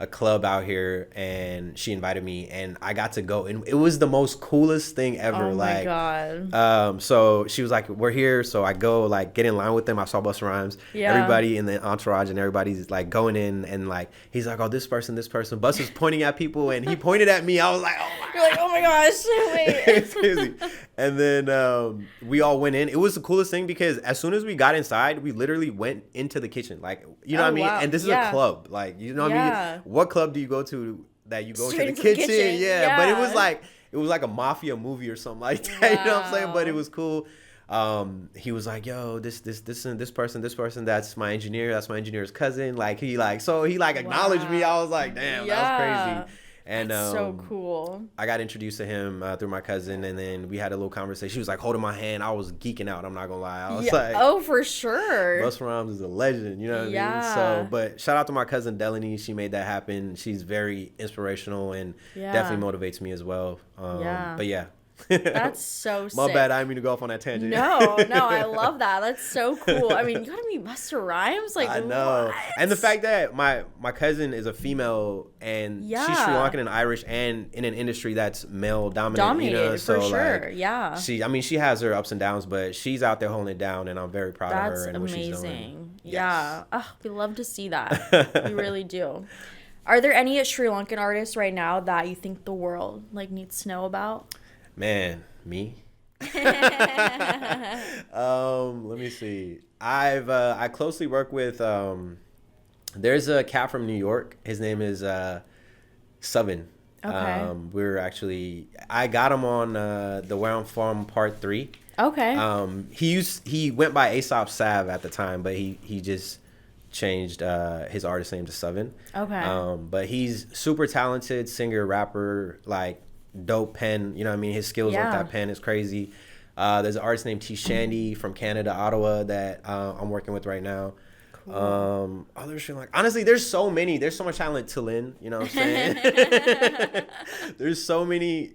a club out here and she invited me and I got to go, and it was the most coolest thing ever. Oh my like, God. so she was like, we're here. So I go like get in line with them. I saw Busta Rhymes. Yeah. Everybody in the entourage and everybody's like going in and like, he's like, oh, this person. Busta's pointing at people and he pointed at me. I was like, oh my You're like, oh my gosh, wait. it's crazy. And then we all went in. It was the coolest thing because as soon as we got inside, we literally went into the kitchen. Like, you know what I mean? Wow. And this is a club. Like, you know what I mean? What club do you go to that you go Straight to into the the kitchen? kitchen. Yeah. But it Yeah. was like a mafia movie or something like that. You know what I'm saying? But it was cool. He was like, yo, this and this person, that's my engineer. That's my engineer's cousin. Like, he acknowledged me. I was like, damn, that was crazy. And That's so cool. I got introduced to him through my cousin, and then we had a little conversation. She was like holding my hand. I was geeking out. I'm not gonna lie. I was like, oh, for sure. Busta Rhymes is a legend. You know what I mean? Yeah. So, but shout out to my cousin Delaney. She made that happen. She's very inspirational and definitely motivates me as well. But yeah. That's so sick. My bad. I didn't mean to go off on that tangent. No, I love that. That's so cool. I mean, you gotta meet Busta Rhymes. Like, I know. what? And the fact that my cousin is a female and she's Sri Lankan and Irish and in an industry that's male dominated, for so sure. like, Yeah. she has her ups and downs, but she's out there holding it down, and I'm very proud of her and That's what she's doing. amazing. Yes. Yeah. Oh, we love to see that. We really do. Are there any Sri Lankan artists right now that you think the world like needs to know about? Man, me. Let me see. I closely work with there's a cat from New York. His name is Subin. Okay. I got him on the Where I'm From Part 3. Okay. He went by Aesop Sav at the time, but he just changed his artist name to Subin. Okay. But he's super talented singer, rapper, like dope pen. You know what I mean? His skills with that pen is crazy. There's an artist named T. Shandy from Canada, Ottawa, that I'm working with right now. Cool. Honestly, there's so many. There's so much talent. Talin, you know what I'm saying? There's so many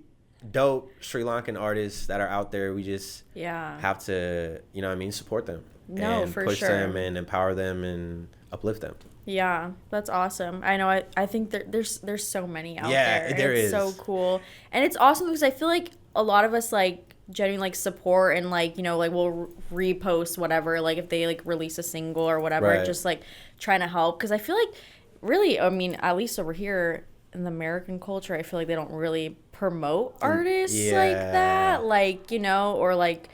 dope Sri Lankan artists that are out there. We just have to, you know what I mean, support them. No, and for push sure. them and empower them and uplift them. Yeah, that's awesome. I know. I think there's so many out Yeah, there. there It's is. so cool, and it's awesome because I feel like a lot of us like genuinely like support and like like we'll repost whatever, like if they like release a single or whatever, Right. just like trying to help, because I feel like really, I mean, at least over here in the American culture, I feel like they don't really promote artists like Yeah. that, like or like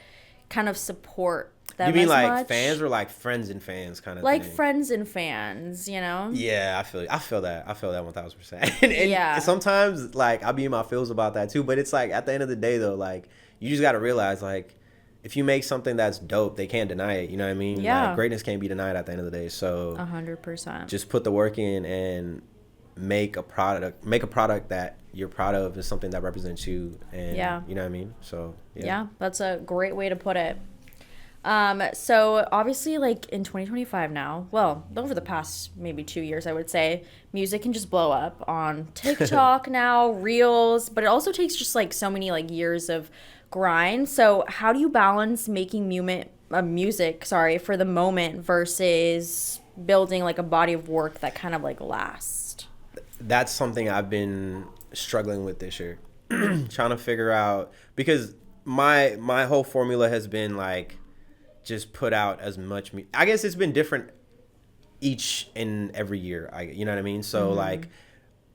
kind of support them. You mean as like much. fans or like friends and fans kind of Like thing? friends and fans, Yeah, I feel that. I feel that 1000%. And Yeah. sometimes like I'll be in my feels about that too. But it's like at the end of the day though, like you just got to realize like if you make something that's dope, they can't deny it. You know what I mean? Yeah. Like, greatness can't be denied at the end of the day. So 100%. just put the work in and make a product that you're proud of, is something that represents you. And Yeah. you know what I mean? So Yeah, that's a great way to put it. So obviously, like in 2025 now, well, over the past maybe 2 years, I would say, music can just blow up on TikTok now, Reels, but it also takes just like so many like years of grind. So how do you balance making music, for the moment versus building like a body of work that kind of like lasts? That's something I've been struggling with this year. Trying to figure out, because my whole formula has been like just put out as much I guess it's been different each and every year. You know what I mean? So like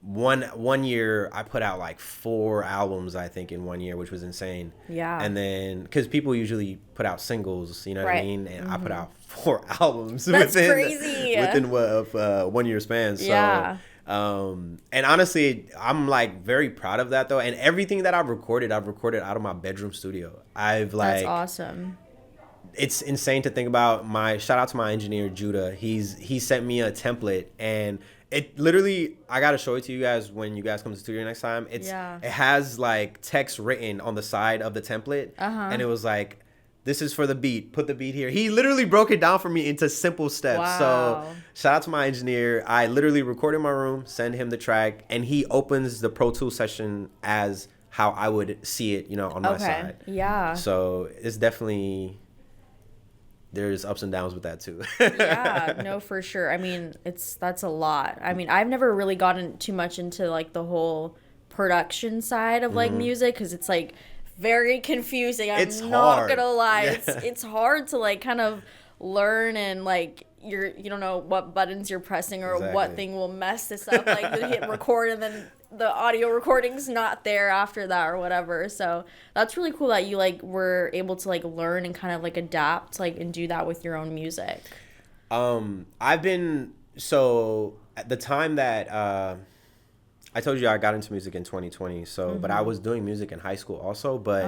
one year I put out like 4 albums, I think, in 1 year, which was insane. Yeah. And then because people usually put out singles, you know what I Right. mean? And I put out 4 albums That's crazy. within a 1 year span. So Yeah. and honestly, I'm like very proud of that though. And everything that I've recorded out of my bedroom studio. That's awesome. It's insane to think about. Shout out to my engineer Judah. He sent me a template, and it literally, I gotta show it to you guys when you guys come to the studio next time. It has like text written on the side of the template, and it was like, this is for the beat. Put the beat here. He literally broke it down for me into simple steps. Wow. So shout out to my engineer. I literally record in my room, send him the track, and he opens the Pro Tools session as how I would see it, on my side. Yeah. So it's definitely, there's ups and downs with that too. Yeah, no, for sure. I mean, that's a lot. I mean, I've never really gotten too much into like the whole production side of like music, because it's like very confusing. It's not hard. gonna lie. Yeah. It's hard to like kind of learn, and like you don't know what buttons you're pressing or what Exactly. thing will mess this up. Like you hit record and then the audio recording's not there after that or whatever. So that's really cool that you like were able to like learn and kind of like adapt like and do that with your own music. I've been, so at the time that I told you I got into music in 2020, so but I was doing music in high school also, but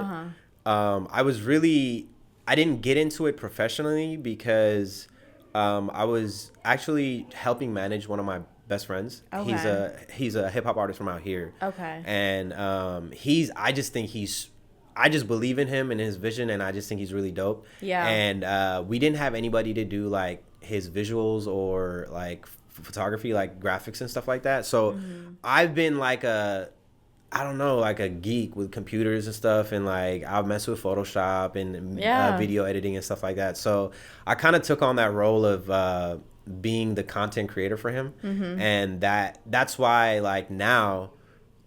I didn't get into it professionally because I was actually helping manage one of my best friends. Okay. He's a hip hop artist from out here. Okay. And I just believe in him and his vision, and I just think he's really dope. Yeah. And we didn't have anybody to do like his visuals or like photography, like graphics and stuff like that. So I've been like like a geek with computers and stuff, and like I'll mess with Photoshop and video editing and stuff like that. So I kind of took on that role of being the content creator for him, and that's why like now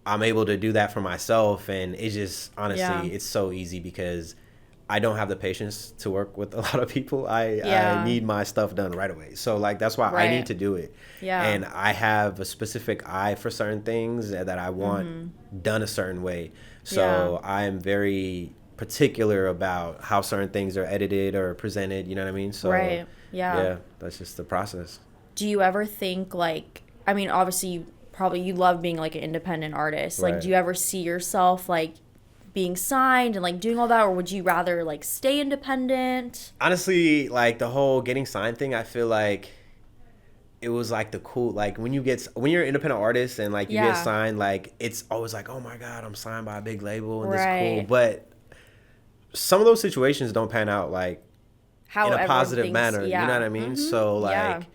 I'm able to do that for myself, and it's just honestly it's so easy because I don't have the patience to work with a lot of people. I need my stuff done right away. So like that's why I need to do it. Yeah. And I have a specific eye for certain things that I want done a certain way. So I'm very particular about how certain things are edited or presented, you know what I mean? So yeah, that's just the process. Do you ever think like, I mean, obviously you love being like an independent artist. Like, do you ever see yourself like being signed and like doing all that, or would you rather like stay independent? Honestly, like the whole getting signed thing, I feel like it was like the cool, like when you're an independent artist and like you get signed, like it's always like, oh my God, I'm signed by a big label and this cool. But some of those situations don't pan out like in a positive manner. You know what I mean? So like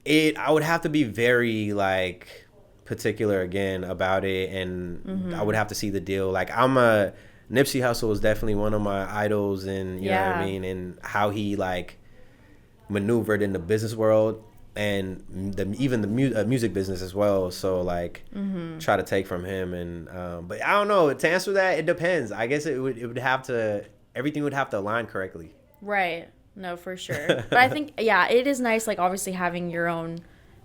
I would have to be very like particular again about it, and I would have to see the deal. Like Nipsey Hussle is definitely one of my idols, and you know what I mean, and how he like maneuvered in the business world. and even the music business as well. So like try to take from him. And but I don't know, to answer that, it depends. I guess it would have to, everything would have to align correctly. Right. No, for sure. But I think, yeah, it is nice, like, obviously having your own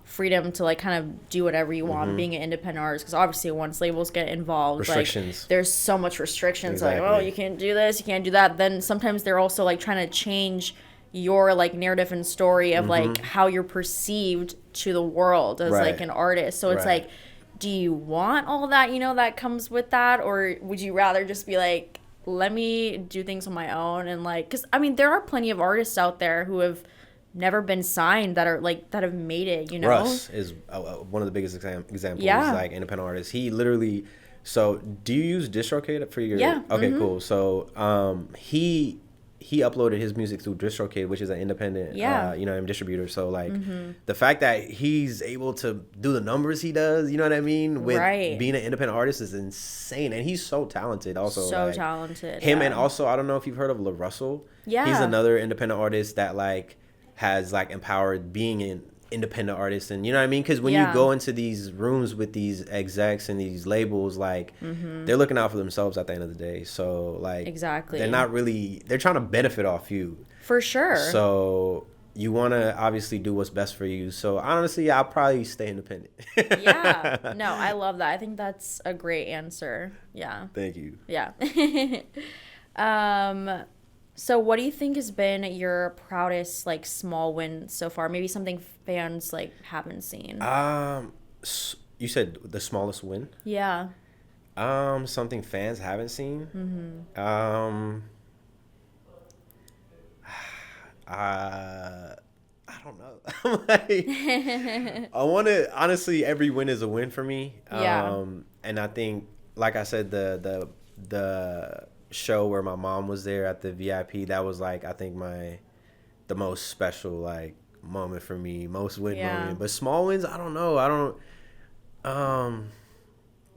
freedom to, like, kind of do whatever you want, being an independent artist. Because obviously once labels get involved, Restrictions. like, there's so much restrictions. Exactly. Like, oh, you can't do this, you can't do that. Then sometimes they're also, like, trying to change your, like, narrative and story of, like, how you're perceived to the world as, like, an artist. So it's like, do you want all that, you know, that comes with that? Or would you rather just be like, let me do things on my own? And like, because I mean, there are plenty of artists out there who have never been signed that are like, that have made it, you know? Russ is one of the biggest examples. Yeah. Like independent artists. He literally, so do you use DistroKid for your? Yeah. Okay, cool. So he uploaded his music through DistroKid, which is an independent distributor. So like the fact that he's able to do the numbers he does, you know what I mean, with being an independent artist is insane. And he's so talented also. So like, talented. Him and also, I don't know if you've heard of La Russell. Yeah. He's another independent artist that like has like empowered being an independent artist. And you know what I mean? Because when you go into these rooms with these execs and these labels, like they're looking out for themselves at the end of the day. So like exactly, they're not really, they're trying to benefit off you for sure. So you want to obviously do what's best for you. So honestly, I'll probably stay independent. Yeah, no, I love that. I think that's a great answer. Yeah, thank you. Yeah. So what do you think has been your proudest, like, small win so far? Maybe something fans, like, haven't seen. You said the smallest win? Yeah. Something fans haven't seen? I don't know. Like, I want to, honestly, every win is a win for me. Yeah. And I think, like I said, the show where my mom was there at the VIP, that was like, I think the most special like moment for me, most win moment. But small wins, I don't know.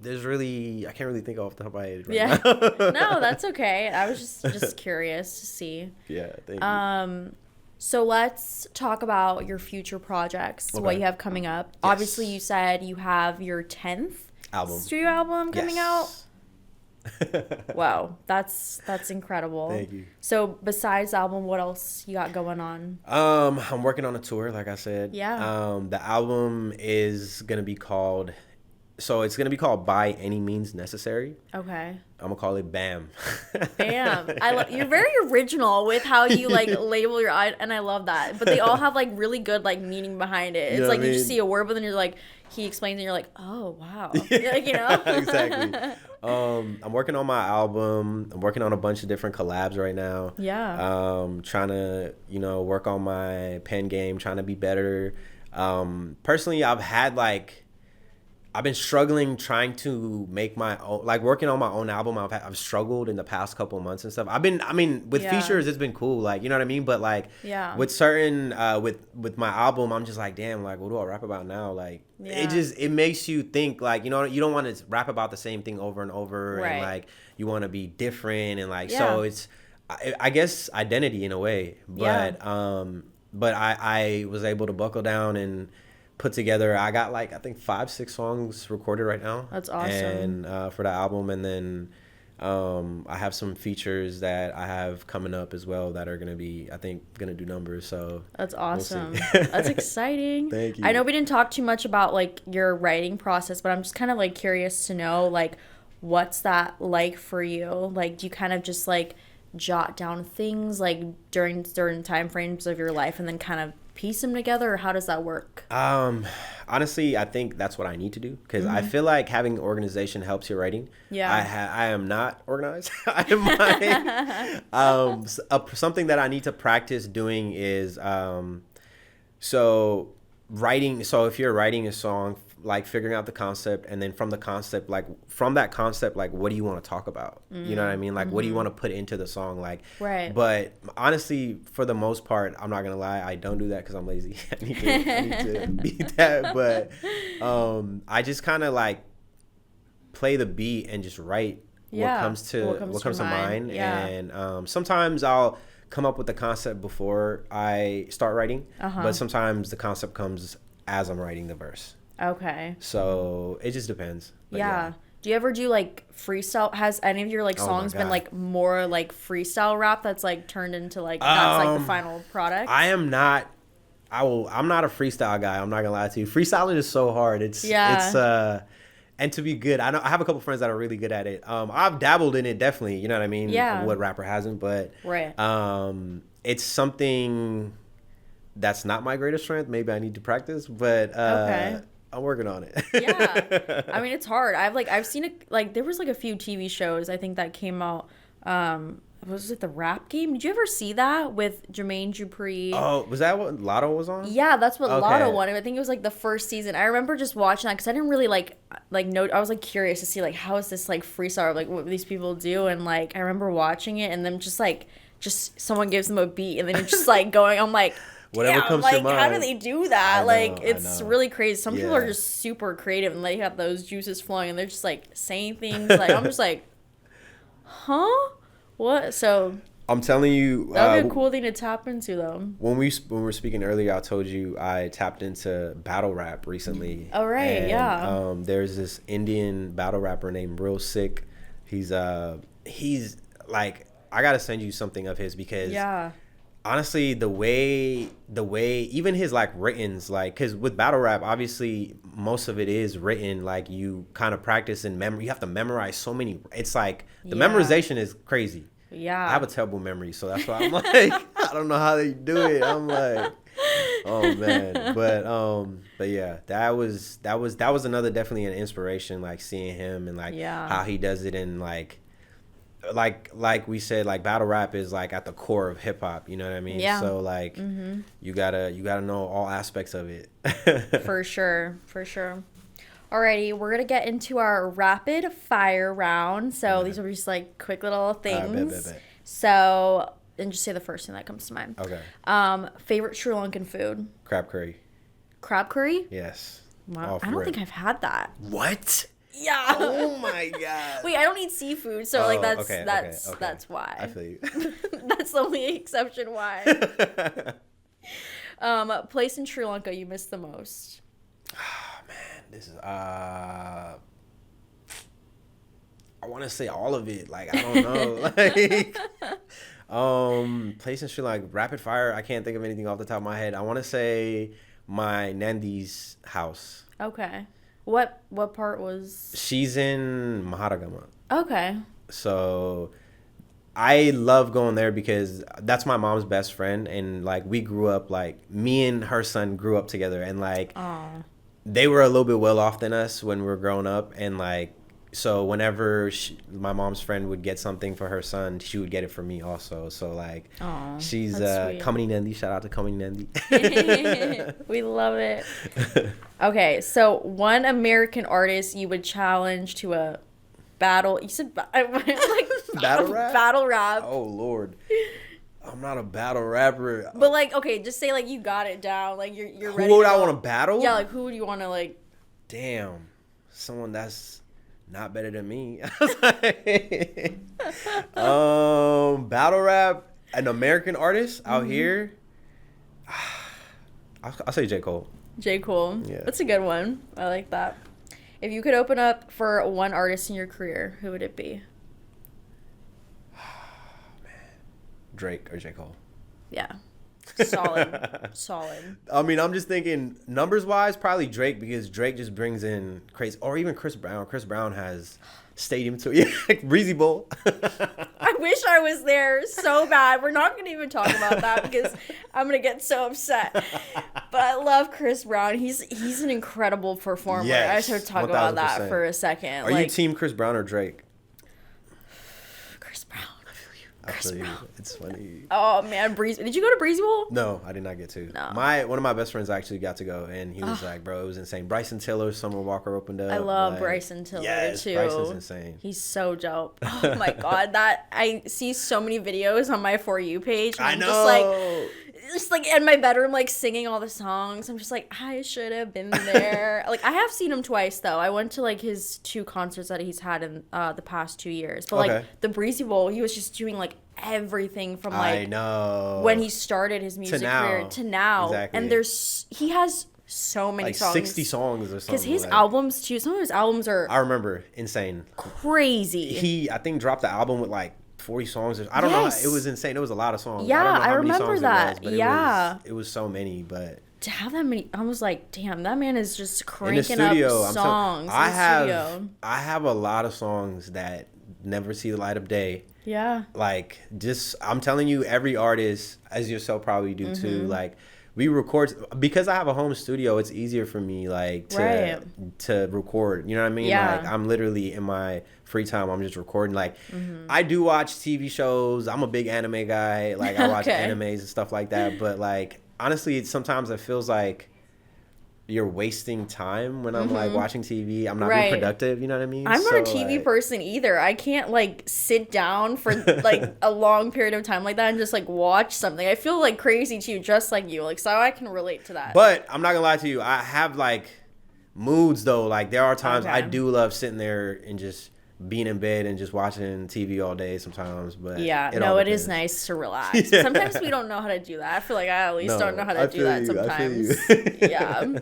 There's really, I can't really think off the top of my head right now. No, that's okay. I was just curious to see. Yeah, thank you. So let's talk about your future projects, what you have coming up. Yes. Obviously, you said you have your 10th studio album coming out. Wow, that's incredible. Thank you. So besides the album, what else you got going on? I'm working on a tour, like I said. Yeah. The album is gonna be called, it's gonna be called By Any Means Necessary. Okay. I'm gonna call it BAM. BAM. You're very original with how you like label your eye, and I love that. But they all have like really good like meaning behind it. It's like you just see a word, but then you're like, he explains, and you're like, oh wow. Like, you know. Exactly. I'm working on my album. I'm working on a bunch of different collabs right now. Yeah. Trying to, work on my pen game, trying to be better. Personally, I've been struggling trying to make my own, like working on my own album. I've struggled in the past couple of months and stuff. With features, it's been cool. Like, you know what I mean? But like with certain, with my album, I'm just like, damn, like, what do I rap about now? Like, it makes you think, like, you don't want to rap about the same thing over and over. Right. And like, you want to be different. And like, so it's, I guess identity in a way, but I was able to buckle down and put together, I got like, I think 5-6 songs recorded right now. That's awesome. And for the album, and then I have some features that I have coming up as well that are gonna be, I think, gonna do numbers. So that's awesome. We'll that's exciting. Thank you. I know we didn't talk too much about like your writing process, but I'm just kind of like curious to know like what's that like for you? Like, do you kind of just like jot down things like during certain time frames of your life and then kind of piece them together, or how does that work? Honestly, I think that's what I need to do, because I feel like having organization helps your writing. I am not organized. Something that I need to practice doing is writing. So if you're writing a song, like figuring out the concept, and then from that concept, like what do you want to talk about? You know what I mean? Like, what do you want to put into the song? Like, right. But honestly, for the most part, I'm not gonna lie, I don't do that because I'm lazy. I need to beat that. But I just kind of like play the beat and just write what comes to mind. Yeah. And sometimes I'll come up with the concept before I start writing, but sometimes the concept comes as I'm writing the verse. Okay. So it just depends. But Yeah. Do you ever do like freestyle? Has any of your like songs been God. like more like freestyle rap that's like turned into like that's like the final product? I'm not a freestyle guy. I'm not gonna lie to you. Freestyling is so hard. It's and to be good, I have a couple friends that are really good at it. I've dabbled in it definitely. You know what I mean? Yeah. What rapper hasn't? But Right. it's something that's not my greatest strength. Maybe I need to practice, but Okay. I'm working on it. Yeah. I mean, it's hard. I've seen it, like, there was like a few TV shows I think that came out. Was it the Rap Game? Did you ever see that with Jermaine Dupri? Oh, was that what Lotto was on? Yeah, that's what Okay. Lotto won. I think it was like the first season. I remember just watching that because I didn't really like know. I was like curious to see like how is this like freestyle, like what these people do, and like I remember watching it and then just someone gives them a beat and then it's just like going. I'm like. Whatever Damn, comes to like, your how do mind. they do that? I know, Like, I it's know. really crazy. Some people are Yeah. just super creative and they have those juices flowing and they're just like saying things. Like, I'm just like, huh? What? So, I'm telling you, that would be a cool thing to tap into, though. when we were speaking earlier, I told you I tapped into battle rap recently. Oh, right, And, yeah. There's this Indian battle rapper named Real Sick. He's like, I gotta send you something of his because Yeah. honestly, the way even his like writtens, like, because with battle rap, obviously most of it is written, like you kind of practice in memory. You have to memorize so many. It's like the Yeah. memorization is crazy. Yeah. I have a terrible memory, so that's why I'm like, I don't know how they do it. I'm like, oh man, but yeah, that was another definitely an inspiration, like seeing him and like Yeah. how he does it, and like we said, like battle rap is like at the core of hip hop. You know what I mean? Yeah. So like, you gotta know all aspects of it. For sure. For sure. Alrighty, we're going to get into our rapid fire round. So, these will be just like quick little things. bet. So, and just say the first thing that comes to mind. Okay. Favorite Sri Lankan food? Crab curry. Crab curry? Yes. Wow. Off I don't rip. think I've had that. What? Yeah. Oh my god. Wait, I don't eat seafood, so like Oh, that's okay, that's okay. that's why. I feel you. That's the only exception why. Place in Sri Lanka you miss the most. This is I want to say all of it. Like, I don't know. Like, place in Sri Lanka, rapid fire. I can't think of anything off the top of my head. I want to say my Nandi's house. Okay. What part was? She's in Maharagama. Okay. So I love going there because that's my mom's best friend, and like we grew up, like me and her son grew up together, and like they were a little bit well off than us when we were growing up, and like so whenever my mom's friend would get something for her son, she would get it for me also. So like she's that's sweet. Kamini Nandi. Shout out to Kamini Nandi. We love it. Okay, so one American artist you would challenge to a battle. You said like Battle rap? Battle rap. Oh Lord, I'm not a battle rapper. But like, okay, just say like you got it down. Like you're ready. Who would to I go. want to battle? Yeah, like who would you want to like? Damn, someone that's not better than me. Battle rap, an American artist out here. I'll say J. Cole. J. Cole. Yeah. That's a good one. I like that. If you could open up for one artist in your career, who would it be? Drake or J. Cole. Yeah. Solid. Solid. I mean, I'm just thinking numbers wise, probably Drake, because Drake just brings in crazy, or even Chris Brown. Chris Brown has stadium too. Yeah, Breezy Bowl. I wish I was there so bad. We're not going to even talk about that because I'm going to get so upset. But I love Chris Brown. He's an incredible performer. Yes, I should talk about that 1000%. for a second. Are you team Chris Brown or Drake? Chris Brown. I feel you. It's funny. Oh man, Breeze. Did you go to Breezy Bowl? No, I did not get to. No. One of my best friends actually got to go, and he was like, "Bro, it was insane." Bryson Tiller, Summer Walker opened up. I love like, Bryson Tiller yes, too. Bryson's insane. He's so dope. Oh my god, that I see so many videos on my For You page. And I I'm know. just like, just like in my bedroom, like singing all the songs. I'm just like, I should have been there. Like, I have seen him twice though. I went to like his 2 concerts that he's had in the past 2 years. But like the Breezy Bowl, he was just doing like everything from like I know when he started his music career to now. Exactly. And he has so many like songs. 60 songs or something. Because his like, albums too, some of his albums are I remember, insane. crazy. He, I think, dropped the album with like 40 songs. I don't know. It was insane. It was a lot of songs. Yeah, I don't know how I many remember songs that. It was, but Yeah. it was so many. But to have that many, I was like, damn, that man is just in the cranking studio, up songs. I have a lot of songs that never see the light of day. Yeah. Like, just, I'm telling you, every artist, as yourself probably do too, Mm-hmm. like, we record, because I have a home studio, it's easier for me, like, to record, you know what I mean? Yeah. Like, I'm literally in my free time, I'm just recording. Like, Mm-hmm. I do watch TV shows, I'm a big anime guy, like, I watch Okay. animes and stuff like that, but, like, honestly, sometimes it feels like you're wasting time when I'm like watching TV. I'm not being productive, you know what I mean? I'm not a TV person either. I can't like sit down for like a long period of time like that and just like watch something. I feel like crazy too, just like you. Like, so I can relate to that. But I'm not gonna lie to you, I have like moods though. Like, there are times I Okay. do love sitting there and just being in bed and just watching TV all day sometimes. But yeah, it all it is depends. nice to relax. Yeah. Sometimes we don't know how to do that. I feel like I at least No, don't know how I to do feel that you, I feel sometimes. you. Yeah.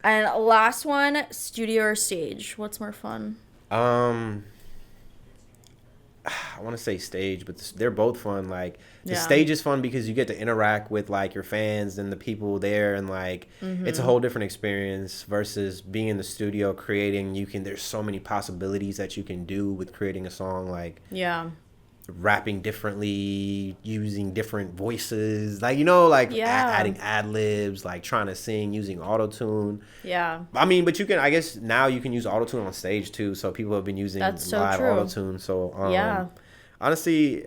And last one, studio or stage? What's more fun? I want to say stage, but they're both fun. Like, the Yeah. stage is fun because you get to interact with like your fans and the people there, and like it's a whole different experience versus being in the studio creating. There's so many possibilities that you can do with creating a song, like Yeah. rapping differently, using different voices, like, you know, like adding ad libs, like trying to sing using auto-tune. Yeah. I mean, but you can, I guess now you can use auto-tune on stage too, so people have been using That's so live true. auto-tune. So Yeah. honestly,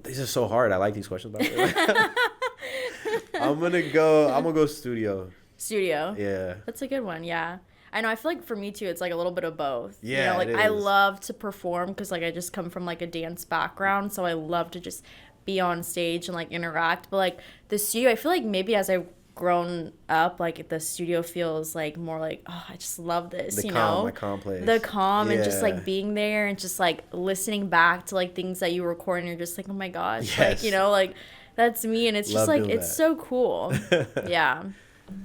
these are so hard. I like these questions, by the way. I'm gonna go studio. Studio. Yeah. That's a good one. Yeah. I know. I feel like for me too, it's like a little bit of both. Yeah, You know, like it I is. love to perform because like I just come from like a dance background, so I love to just be on stage and like interact. But like the studio, I feel like maybe as I've grown up, like the studio feels like more like, oh, I just love this. The you calm, know, like calm place. the calm and just Yeah. like being there and just like listening back to like things that you record and you're just like, oh my gosh, Yes. like, you know, like that's me, and it's Love just like doing it's that. so cool. Yeah.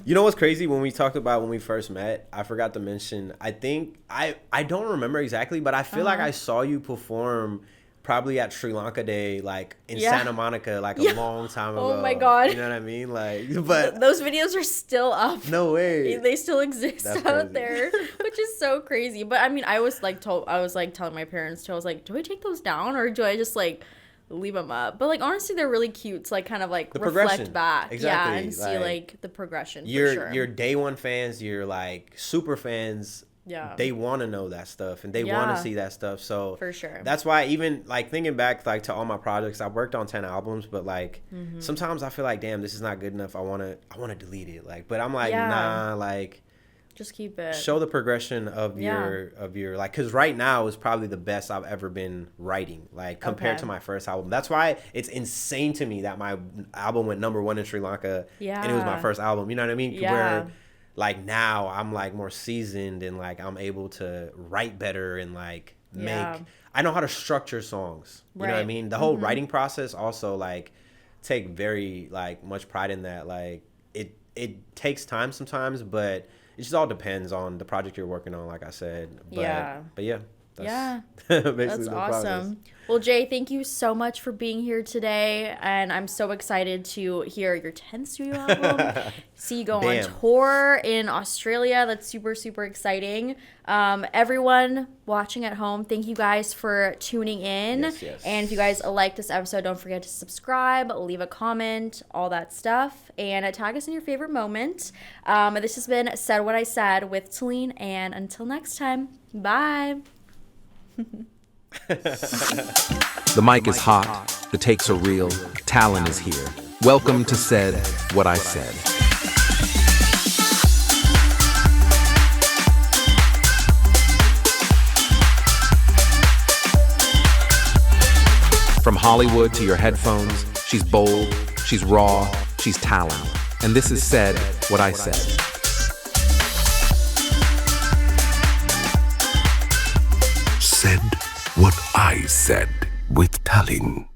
You know what's crazy? When we talked about when we first met, I forgot to mention, I think, I don't remember exactly, but I feel like I saw you perform probably at Sri Lanka Day, like in Yeah. Santa Monica, like a long time ago. Oh my God. You know what I mean? Like, but Those videos are still up. no way. They still exist That's out crazy. there, which is so crazy. But I mean, I was like telling my parents too. I was like, do I take those down or do I just like leave them up? But like honestly, they're really cute to like kind of like The reflect progression. back, Exactly. yeah, and see like the progression. Your for sure. your day one fans, your like super fans. Yeah. They want to know that stuff and they want Yeah. to see that stuff. So For sure. That's why even like thinking back like to all my projects, I worked on 10 albums, but like sometimes I feel like, damn, this is not good enough. I want to delete it. Like, but I'm like, Yeah. nah, like just keep it. show the progression of Yeah. your like, cuz right now is probably the best I've ever been writing, like compared Okay. to my first album. That's why it's insane to me that my album went #1 in Sri Lanka and it was my Yeah. first album, you know what I mean? Yeah. Where like now I'm like more seasoned and like I'm able to write better and like Yeah. I know how to structure songs, you know what I Right. mean? The whole writing process also like take very like much pride in that. Like it takes time sometimes, but it just all depends on the project you're working on, like I said. But, Yeah. But yeah. Yeah. basically That's the process. awesome. Well, Jay, thank you so much for being here today. And I'm so excited to hear your 10th studio album. See you go on Damn. tour in Australia. That's super, super exciting. Everyone watching at home, thank you guys for tuning in. Yes. And if you guys like this episode, don't forget to subscribe, leave a comment, all that stuff. And tag us in your favorite moment. This has been Said What I Said with Talin. And until next time, bye. The mic is hot, the takes are real, Talin is here. Welcome to Said What I Said. From Hollywood to your headphones, she's bold, she's raw, she's Talin. And this is Said What I Said. Said what I said with Talin.